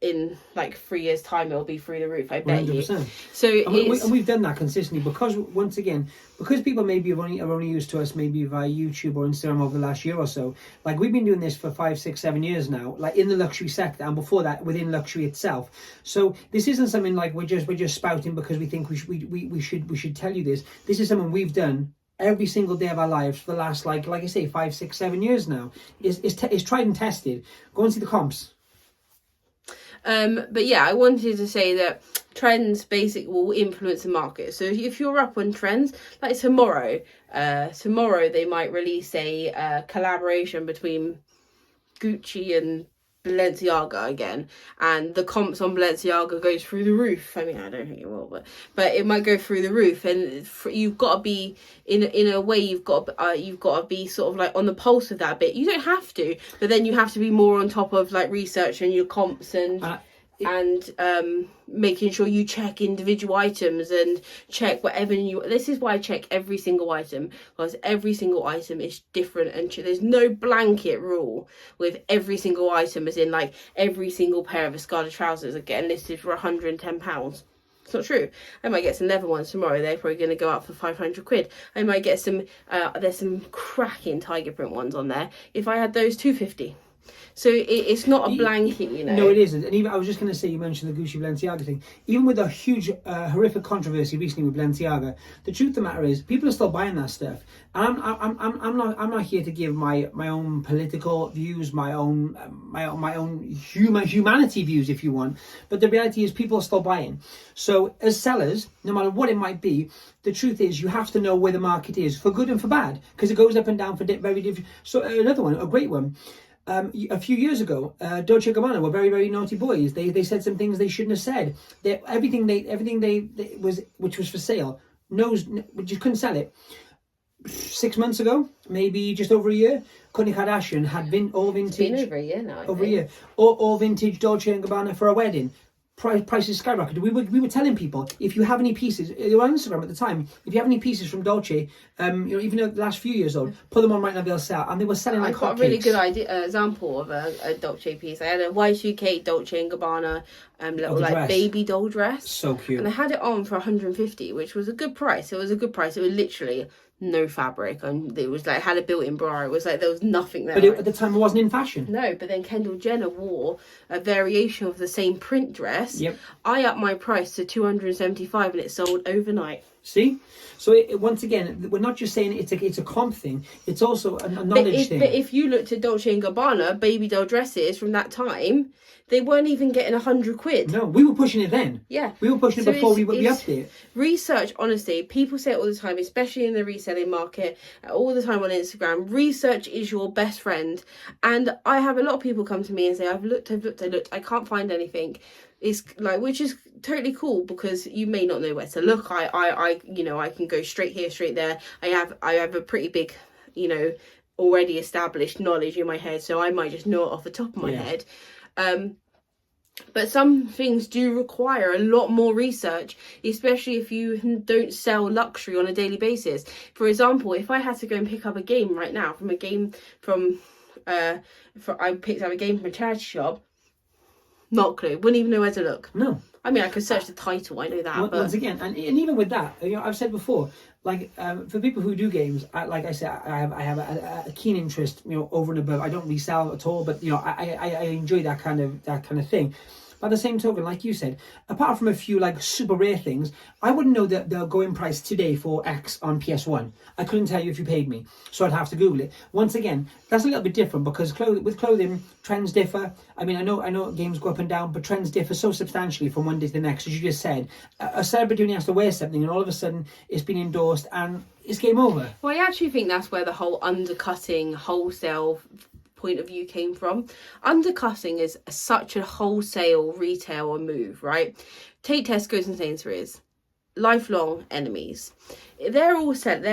in like 3 years time it'll be through the roof, I bet 100%. You. So and we've done that consistently because once again, because people maybe are only used to us maybe via YouTube or Instagram over the last year or so. Like we've been doing this for 5, 6, 7 years now, like in the luxury sector, and before that within luxury itself. So this isn't something like we're just spouting because we think we should tell you this. This is something we've done every single day of our lives for the last like I say 5, 6, 7 years now. Is tried and tested. Go and see the comps. But yeah, I wanted to say that trends basically will influence the market. So if you're up on trends, like tomorrow they might release a collaboration between Gucci and Balenciaga again, and the comps on Balenciaga goes through the roof. I mean, I don't think it will, but it might go through the roof. And you've got to be in a way. You've got to be sort of like on the pulse of that a bit. You don't have to, but then you have to be more on top of like research and your comps and making sure you check individual items and check whatever this is why I check every single item, because every single item is different, and there's no blanket rule with every single item, as in like every single pair of Escada trousers are getting listed for £110. It's not true. I might get some leather ones tomorrow. They're probably going to go up for 500 quid. I might get some there's some cracking tiger print ones on there. If I had those, 250. So it's not a blanket, you know. No, it isn't. And even I was just going to say, you mentioned the Gucci Balenciaga thing. Even with a huge, horrific controversy recently with Balenciaga, the truth of the matter is, people are still buying that stuff. And I'm not here to give my own political views, my own humanity views, if you want. But the reality is, people are still buying. So as sellers, no matter what it might be, the truth is, you have to know where the market is, for good and for bad, because it goes up and down for very different. So another one, a great one. A few years ago, Dolce & Gabbana were very, very naughty boys. They said some things they shouldn't have said. Everything they was, which was for sale, you couldn't sell it. 6 months ago, maybe just over a year, Kourtney Kardashian had all vintage. It's been over a year now. Over a year, all vintage Dolce & Gabbana for a wedding. Prices skyrocketed. We were telling people, if you have any pieces, they were on Instagram at the time, if you have any pieces from Dolce, even though the last few years old, put them on right now, they'll sell. And they were selling like hotcakes. I got a really good example of a Dolce piece. I had a Y2K Dolce & Gabbana little like baby doll dress. So cute. And I had it on for 150, which was a good price. It was a good price. It was literally no fabric, and it was like had a built-in bra. It was like there was nothing there. But at the time, it wasn't in fashion. No, but then Kendall Jenner wore a variation of the same print dress. Yep. I upped my price to 275, and it sold overnight. See, so once again, we're not just saying it's a comp thing. It's also a knowledge thing. But if you looked at Dolce & Gabbana baby doll dresses from that time, they weren't even getting 100 quid. No, we were pushing it then. Yeah. We were pushing it before we upped it. Research, honestly, people say it all the time, especially in the reselling market, all the time on Instagram. Research is your best friend. And I have a lot of people come to me and say, I've looked, I can't find anything. It's like, which is totally cool, because you may not know where to look. I can go straight here, straight there. I have a pretty big, already established knowledge in my head, so I might just know it off the top of my head. But some things do require a lot more research, especially if you don't sell luxury on a daily basis. For example, if I had to go and pick up a game right now I picked up a game from a charity shop, not a clue, wouldn't even know where to look. No. I mean, I could search the title, I know that. But once again, and even with that, I've said before, like for people who do games, like I said, I have a keen interest, over and above. I don't resell at all, but I enjoy that kind of thing. By the same token, like you said, apart from a few like super rare things, I wouldn't know the going price today for X on PS1. I couldn't tell you if you paid me, so I'd have to Google it. Once again, that's a little bit different, because with clothing, trends differ. I mean, I know games go up and down, but trends differ so substantially from one day to the next. As you just said, a celebrity only has to wear something, and all of a sudden it's been endorsed and it's game over. Well, I actually think that's where the whole undercutting wholesale point of view came from. Undercutting is such a wholesale retailer move, right? Take Tesco's and Sainsbury's, lifelong enemies. They're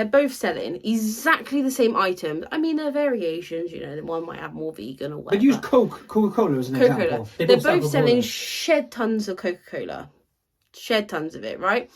both selling exactly the same items. I mean, there are variations, one might have more vegan or whatever. But use Coca-Cola as an example. They're both selling shed tons of Coca-Cola. Shed tons of it, right?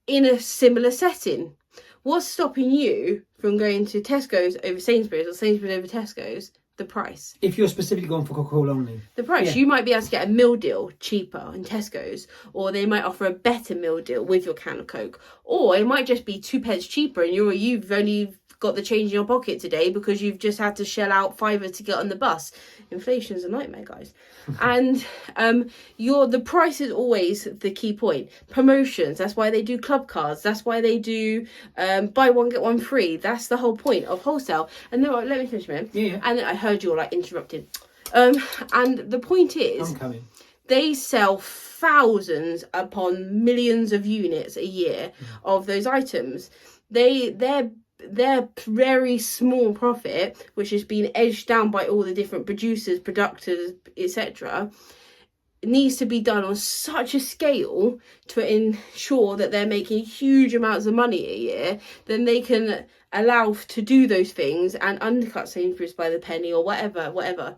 In a similar setting. What's stopping you from going to Tesco's over Sainsbury's or Sainsbury's over Tesco's? The price. If you're specifically going for Coca-Cola only. The price. Yeah. You might be able to get a meal deal cheaper in Tesco's, or they might offer a better meal deal with your can of Coke, or it might just be 2 pence cheaper, and you've only got the change in your pocket today because you've just had to shell out £5 to get on the bus. Inflation's a nightmare, guys. And the price is always the key point. Promotions, that's why they do club cards, that's why they do buy one get one free. That's the whole point of wholesale. And no, let me finish, man. Yeah. And I heard you all interrupted. And the point is, I'm coming. They sell thousands upon millions of units a year of those items. Their their very small profit, which has been edged down by all the different producers, producers, etc., needs to be done on such a scale to ensure that they're making huge amounts of money a year, then they can allow to do those things and undercut Sainsbury's by the penny or whatever.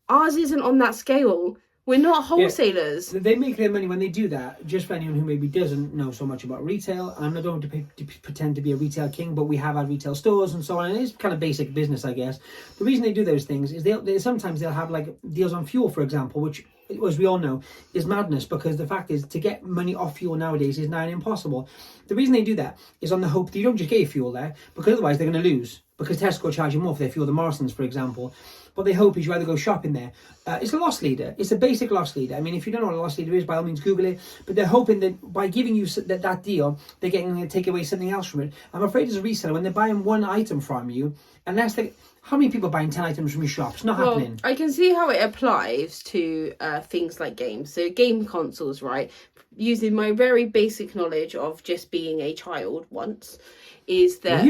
Ours isn't on that scale. We're not wholesalers. Yeah, they make their money when they do that. Just for anyone who maybe doesn't know so much about retail, and I don't want to pretend to be a retail king, but we have our retail stores and so on. And it's kind of basic business, I guess. The reason they do those things is they sometimes they'll have like deals on fuel, for example, which, as we all know, is madness, because the fact is to get money off fuel nowadays is nigh impossible. The reason they do that is on the hope that you don't just get your fuel there, because otherwise they're going to lose, because Tesco charge you more for their fuel than Morrison's, for example. What they hope is you either go shopping there. It's a loss leader. It's a basic loss leader. I mean, if you don't know what a loss leader is, by all means, Google it. But they're hoping that by giving you that deal, they're getting to take away something else from it. I'm afraid as a reseller, when they're buying one item from you, unless they... How many people are buying 10 items from your shop? It's not happening. I can see how it applies to things like games. So game consoles, right? Using my very basic knowledge of just being a child once, is that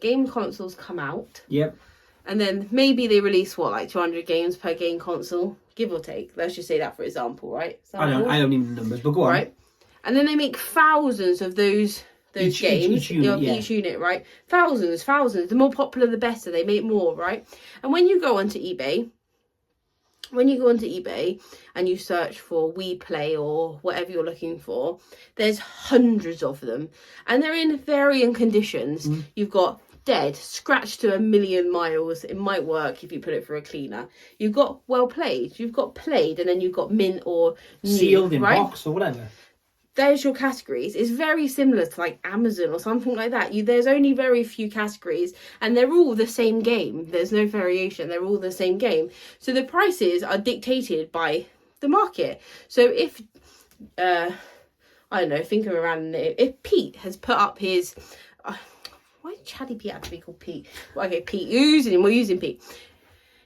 game consoles come out. Yep. And then maybe they release, like 200 games per game console, give or take. Let's just say that for example, right? I don't need the numbers, but go on. Right. And then they make thousands of those games. Each unit, right? Thousands. The more popular, the better. They make more, right? And when you go onto eBay, and you search for We Play or whatever you're looking for, there's hundreds of them. And they're in varying conditions. You've got dead, scratched to 1,000,000 miles. It might work if you put it through a cleaner. You've got well played, you've got played, and then you've got mint or new, sealed in right? box or whatever. There's your categories. It's very similar to like Amazon or something like that. There's only very few categories, and they're all the same game. There's no variation. They're all the same game. So the prices are dictated by the market. So if I don't know, think of a random name. If Pete has put up his why did Chatty Pete have to be called Pete? Well, okay, Pete, we're using Pete.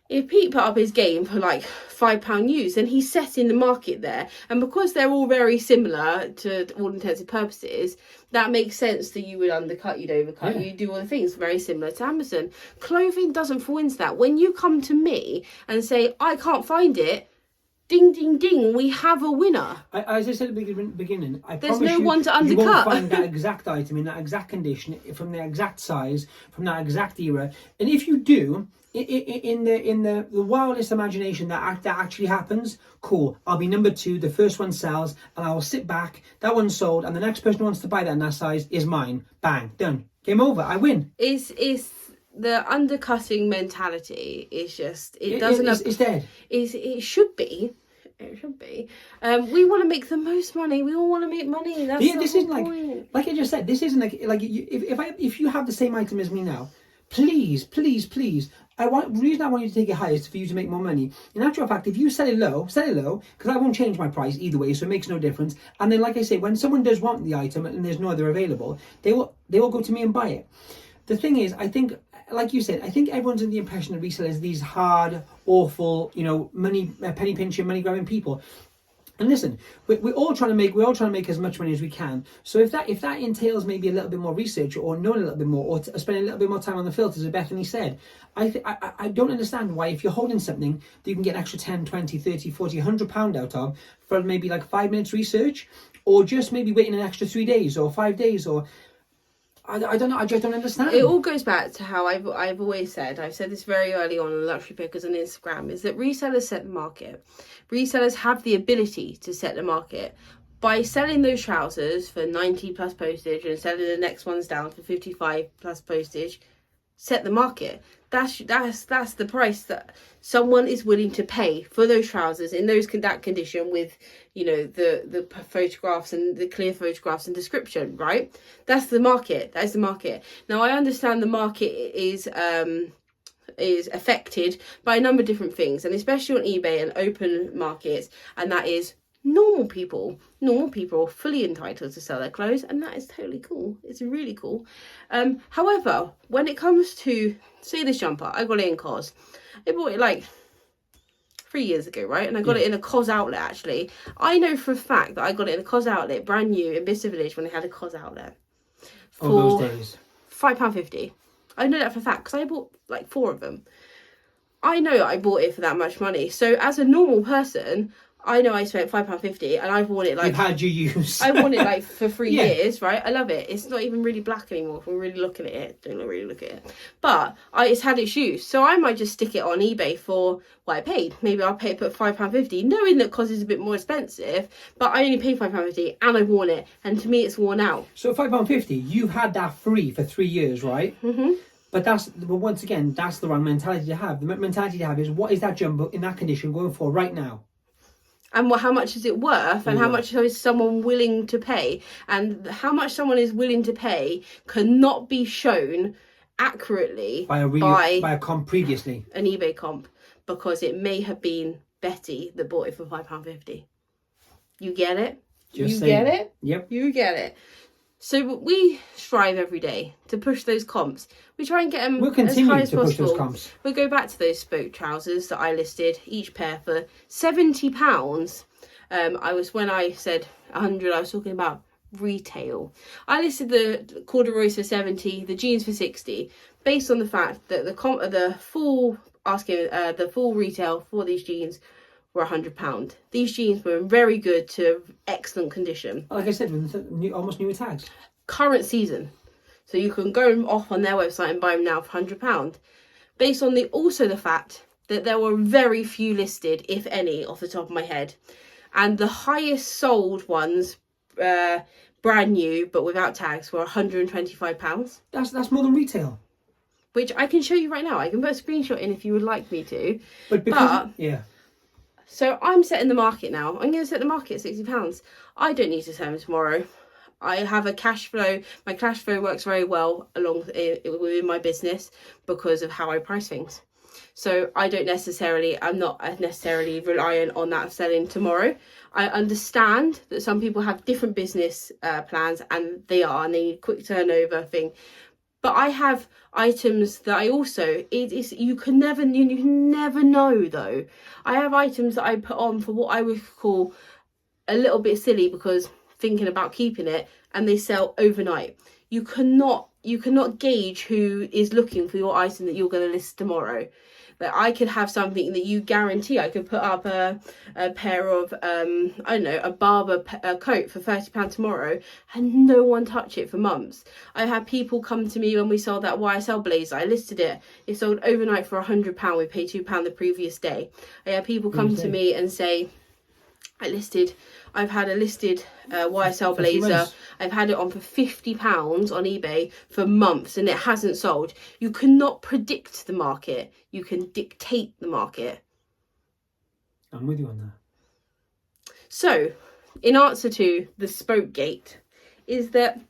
If Pete put up his game for like £5 used, then he's setting the market there. And because they're all very similar to all intents and purposes, that makes sense that you would undercut, you'd overcut, you'd do all the things very similar to Amazon. Clothing doesn't fall into that. When you come to me and say, I can't find it, ding, ding, ding, we have a winner. As I said at the beginning, there's no one to undercut. You won't find that exact item in that exact condition, from the exact size, from that exact era. And if you do, in the wildest imagination that actually happens, cool. I'll be number 2, the first one sells, and I will sit back, that one's sold, and the next person who wants to buy that in that size is mine. Bang, done. Game over, I win. It's the undercutting mentality is just it's dead. It should be. It should be. We want to make the most money. We all want to make money. That's this isn't point. like I just said. This isn't like if you have the same item as me now, please. The reason I want you to take it high is for you to make more money. In actual fact, if you sell it low, because I won't change my price either way, so it makes no difference. And then, like I say, when someone does want the item and there's no other available, they will go to me and buy it. The thing is, I think, like you said, I think everyone's in the impression of resellers these hard, awful, money penny pinching, money grabbing people. And listen, we're all trying to make as much money as we can. So if that entails maybe a little bit more research, or knowing a little bit more, or spending a little bit more time on the filters, as Bethany said, I don't understand why, if you're holding something that you can get an extra 10, 20, 30, 40, £100 out of for maybe like 5 minutes research, or just maybe waiting an extra 3 days or 5 days, or I don't know. I just don't understand. It all goes back to how I've always said. I've said this very early on Luxury Pickers on Instagram, is that resellers set the market. Resellers have the ability to set the market by selling those trousers for 90 plus postage and selling the next ones down for 55 plus postage. Set the market. That's the price that someone is willing to pay for those trousers in that condition, with the photographs and the clear photographs and description, right? That's the market. That is the market. Now, I understand the market is affected by a number of different things, and especially on eBay and open markets, and that is normal people are fully entitled to sell their clothes, and that is totally cool. It's really cool. However, when it comes to, say, this jumper, I got it in COS. I bought it like 3 years ago, right? And I got it in a COS outlet, actually. I know for a fact that I got it in a COS outlet, brand new, in Bicester Village, when they had a COS outlet. Those days. £5.50. I know that for a fact because I bought like 4 of them. I know I bought it for that much money. So as a normal person, I know I spent £5.50 and I've worn it like... You've had your use. I worn it like for 3 Yeah. years, right? I love it. It's not even really black anymore if we're really looking at it. Don't really look at it. But it's had its use. So I might just stick it on eBay for what I paid. Maybe I'll put £5.50, knowing that cause it's a bit more expensive. But I only paid £5.50 and I've worn it. And to me, it's worn out. So £5.50, you've had that free for 3 years, right? Mm-hmm. But once again, that's the wrong mentality to have. The mentality to have is, what is that jumbo in that condition going for right now? And how much is it worth, and how much is someone willing to pay? And how much someone is willing to pay cannot be shown accurately By a comp previously. An eBay comp, because it may have been Betty that bought it for £5.50. You get it? Just you saying. get it? Yep. You get it. So we strive every day to push those comps. We try and get them We'll as continue high as to push possible. those comps. We'll go back to those spoke trousers that I listed, each pair for £70. When I said 100, I was talking about retail. I listed the corduroys for 70, the jeans for 60, based on the fact that the full retail for these jeans were £100. These jeans were in very good to excellent condition. Like I said, almost newer tags. Current season. So you can go off on their website and buy them now for £100. Based on the fact that there were very few listed, if any, off the top of my head. And the highest sold ones, brand new, but without tags, were £125. That's more than retail. Which I can show you right now. I can put a screenshot in if you would like me to. But yeah. So I'm setting the market now. I'm going to set the market at £60. I don't need to sell them tomorrow. I have a cash flow. My cash flow works very well within my business because of how I price things. So I'm not necessarily reliant on that selling tomorrow. I understand that some people have different business plans, and they need quick turnover thing. But I have items that I also, you can never know though. I have items that I put on for what I would call a little bit silly, because thinking about keeping it, and they sell overnight. You cannot gauge who is looking for your item that you're going to list tomorrow. Like, I could have something that you guarantee. I could put up a pair of a barber coat for £30 tomorrow, and no one touch it for months. I had people come to me when we sold that YSL blazer. I listed it. It sold overnight for £100. We paid £2 the previous day. I had people come to me and say, I've had a listed YSL blazer. I've had it on for £50 on eBay for months and it hasn't sold. You cannot predict the market. You can dictate the market. I'm with you on that. So, in answer to the spoke gate, is that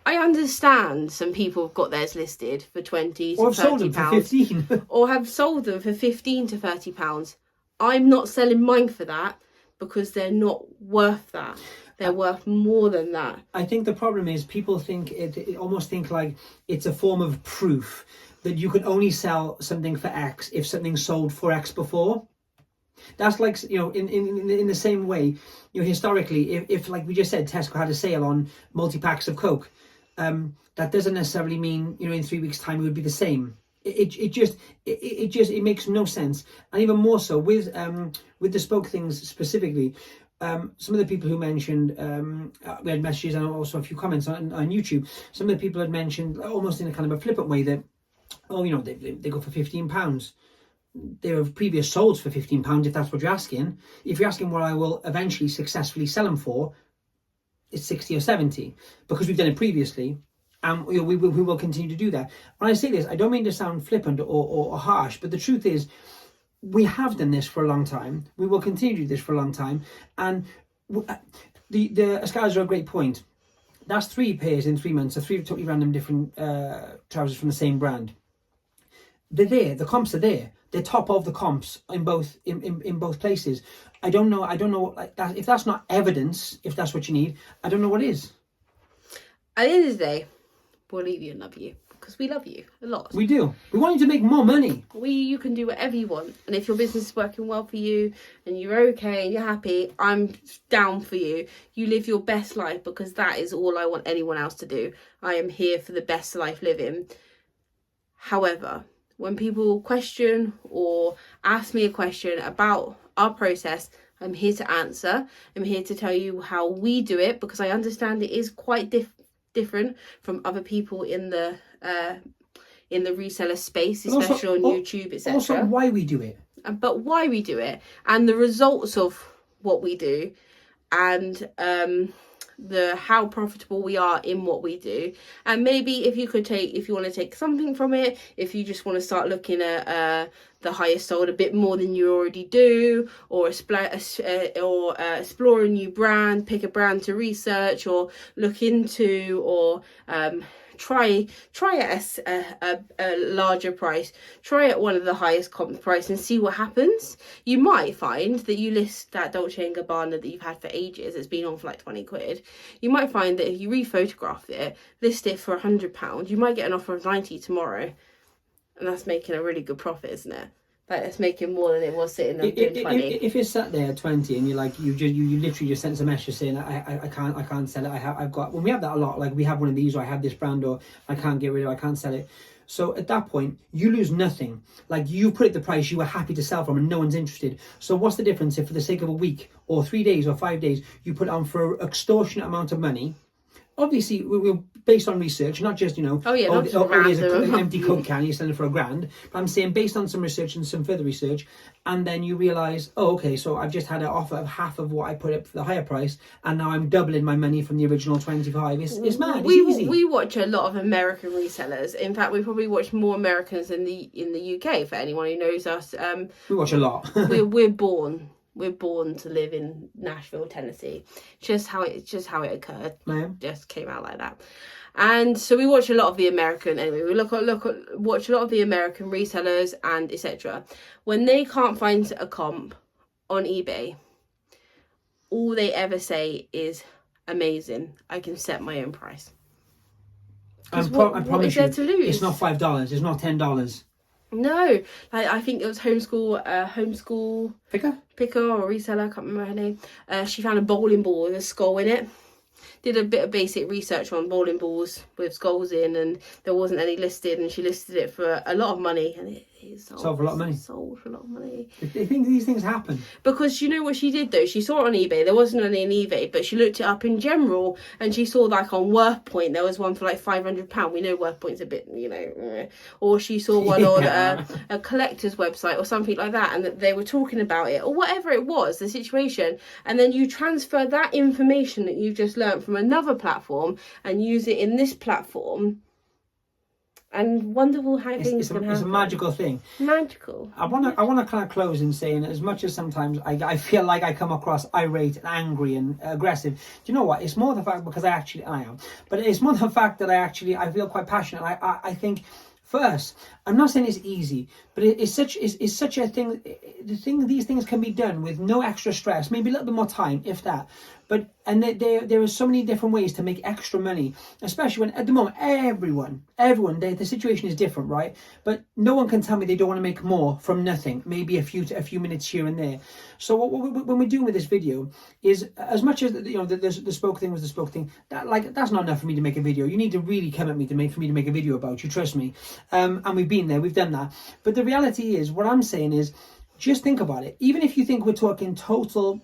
I understand some people have got theirs listed for 20 to or £30. sold them for 15. Or have sold them for £15 to £30. I'm not selling mine for that, because they're not worth that. They're worth more than that. I think the problem is people think it almost think like it's a form of proof that you can only sell something for X if something sold for X before. That's like, in the same way, historically, if like we just said, Tesco had a sale on multi-packs of Coke, that doesn't necessarily mean, in 3 weeks' time it would be the same. It makes no sense. And even more so with the spoke things specifically, some of the people who mentioned, we had messages and also a few comments on YouTube. Some of the people had mentioned, almost in a kind of a flippant way, that they go for £15. They were previous sold for £15 if that's what you're asking. If you're asking what I will eventually successfully sell them for, it's 60 or 70, because we've done it previously. And we will continue to do that. When I say this, I don't mean to sound flippant or harsh, but the truth is, we have done this for a long time. We will continue to do this for a long time. And the Escalas are a great point. That's 3 pairs in 3 months, so 3 totally random different trousers from the same brand. They're there. The comps are there. They're top of the comps in both places. I don't know like that. If that's not evidence, if that's what you need, I don't know what is. At the end of the day, we'll leave you and love you, because we love you a lot. We do. We want you to make more money. You can do whatever you want, and if your business is working well for you and you're okay and you're happy, I'm down for you. You live your best life, because that is all I want anyone else to do. I am here for the best life living. However, when people question or ask me a question about our process, I'm here to answer. I'm here to tell you how we do it, because I understand it is quite different from other people in the reseller space, especially on YouTube, etc. Also, why we do it. But why we do it, and the results of what we do, and how profitable we are in what we do. And maybe if you want to take something from it, if you just want to start looking at the highest sold a bit more than you already do, or explore a new brand, pick a brand to research or look into, or try at a larger price, try at one of the highest comp price and see what happens. You might find that you list that Dolce & Gabbana that you've had for ages, it's been on for like 20 quid. You might find that if you rephotograph it, list it for £100, you might get an offer of 90 tomorrow, and that's making a really good profit, isn't it? Like, it's making more than it was sitting there doing 20. If you're sat there at 20 and you're like, you literally just sent a message saying, I can't sell it. I've got, when we have that a lot, like we have one of these, or I have this brand, or I can't get rid of it, I can't sell it. So at that point, you lose nothing. Like, you put it the price you were happy to sell from, and no one's interested. So what's the difference if, for the sake of a week or 3 days or 5 days, you put it on for an extortionate amount of money? Obviously, we're based on research, not just, there's an empty Coke can, you're selling for £1,000. But I'm saying based on some research and some further research, and then you realise, so I've just had an offer of half of what I put up for the higher price, and now I'm doubling my money from the original 25. It's mad. It's easy. We watch a lot of American resellers. In fact, we probably watch more Americans in the UK. For anyone who knows us, we watch a lot. we're born to live in Nashville, Tennessee. Just how it occurred. Yeah. Just came out like that. And so we watch a lot of the American, anyway, we watch a lot of the American resellers and etc. When they can't find a comp on eBay, all they ever say is, amazing, I can set my own price. I promise what is there to lose? It's not $5, it's not $10. No, like, I think it was homeschool picker or reseller, I can't remember her name. She found a bowling ball with a skull in it. Did a bit of basic research on bowling balls with skulls in, and there wasn't any listed, and she listed it for a lot of money, and it sold for a lot of money. Sold for a lot of money. I think these things happen. Because you know what she did though? She saw it on eBay. There wasn't any on eBay, but she looked it up in general, and she saw like on WorthPoint there was one for like £500. We know WorthPoint's a bit, or she saw one on a collector's website or something like that, and that they were talking about it, or whatever it was, the situation, and then you transfer that information that you've just learned from another platform and use it in this platform, and wonder how things can happen. It's a magical thing. Magical. I want to kind of close in saying, as much as sometimes I feel like I come across irate and angry and aggressive, do you know what? It's more the fact, because I am, but it's more the fact that I feel quite passionate. I think, first, I'm not saying it's easy, but it's such a thing. These things can be done with no extra stress, maybe a little bit more time, if that. But there are so many different ways to make extra money, especially when at the moment everyone, the situation is different, right? But no one can tell me they don't want to make more from nothing. Maybe a few minutes here and there. So when we're doing with this video is, as much as the spoke thing was the spoke thing, that's not enough for me to make a video. You need to really come at me for me to make a video about you. Trust me. And we've been there, we've done that. But the reality is, what I'm saying is, just think about it. Even if you think we're talking total,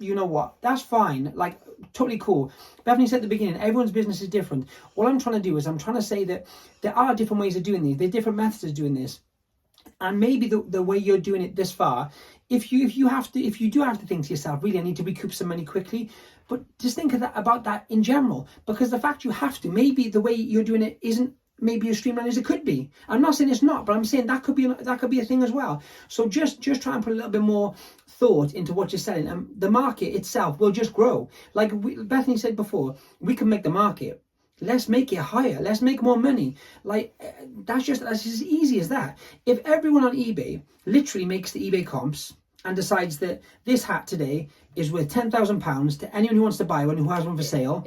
that's fine. Like, totally cool. Bethany said at the beginning, everyone's business is different. What I'm trying to do is, I'm trying to say that there are different ways of doing these. There's different methods of doing this. And maybe the way you're doing it this far, if you do have to think to yourself, really, I need to recoup some money quickly. But just think about that in general. Because the fact you have to, maybe the way you're doing it isn't maybe as streamlined as it could be. I'm not saying it's not, but I'm saying that could be a thing as well. So just try and put a little bit more thought into what you're selling, and the market itself will just grow. Like Bethany said before, we can make the market. Let's make it higher. Let's make more money. Like, that's just as easy as that. If everyone on eBay literally makes the eBay comps and decides that this hat today is worth £10,000 to anyone who wants to buy one, who has one for sale,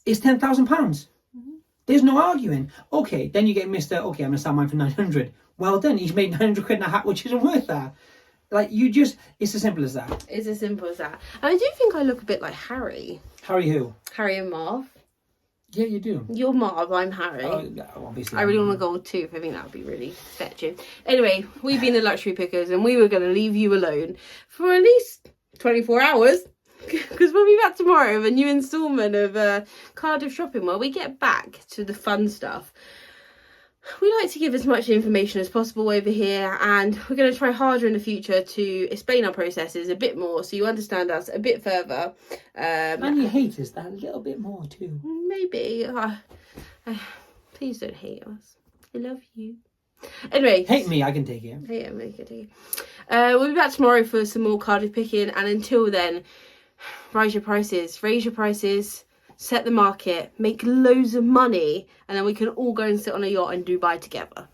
it's £10,000. There's no arguing. Okay, then you get Mr. Okay, I'm going to sell mine for 900. Well done, he's made 900 quid in a hat, which isn't worth that. Like, it's as simple as that. It's as simple as that. And I do think I look a bit like Harry. Harry who? Harry and Marv. Yeah, you do. You're Marv, I'm Harry. Obviously. I really want a gold tooth. I think that would be really fetching. Anyway, we've been the Luxury Pickers and we were going to leave you alone for at least 24 hours. Because we'll be back tomorrow with a new instalment of Cardiff Shopping where we get back to the fun stuff. We like to give as much information as possible over here, and we're going to try harder in the future to explain our processes a bit more so you understand us a bit further. And you hate us that a little bit more too. Maybe. Please don't hate us. I love you. Anyway. Hate me, I can take it. Yeah, make it. We'll be back tomorrow for some more Cardiff picking, and until then, raise your prices, set the market, make loads of money, and then we can all go and sit on a yacht in Dubai together.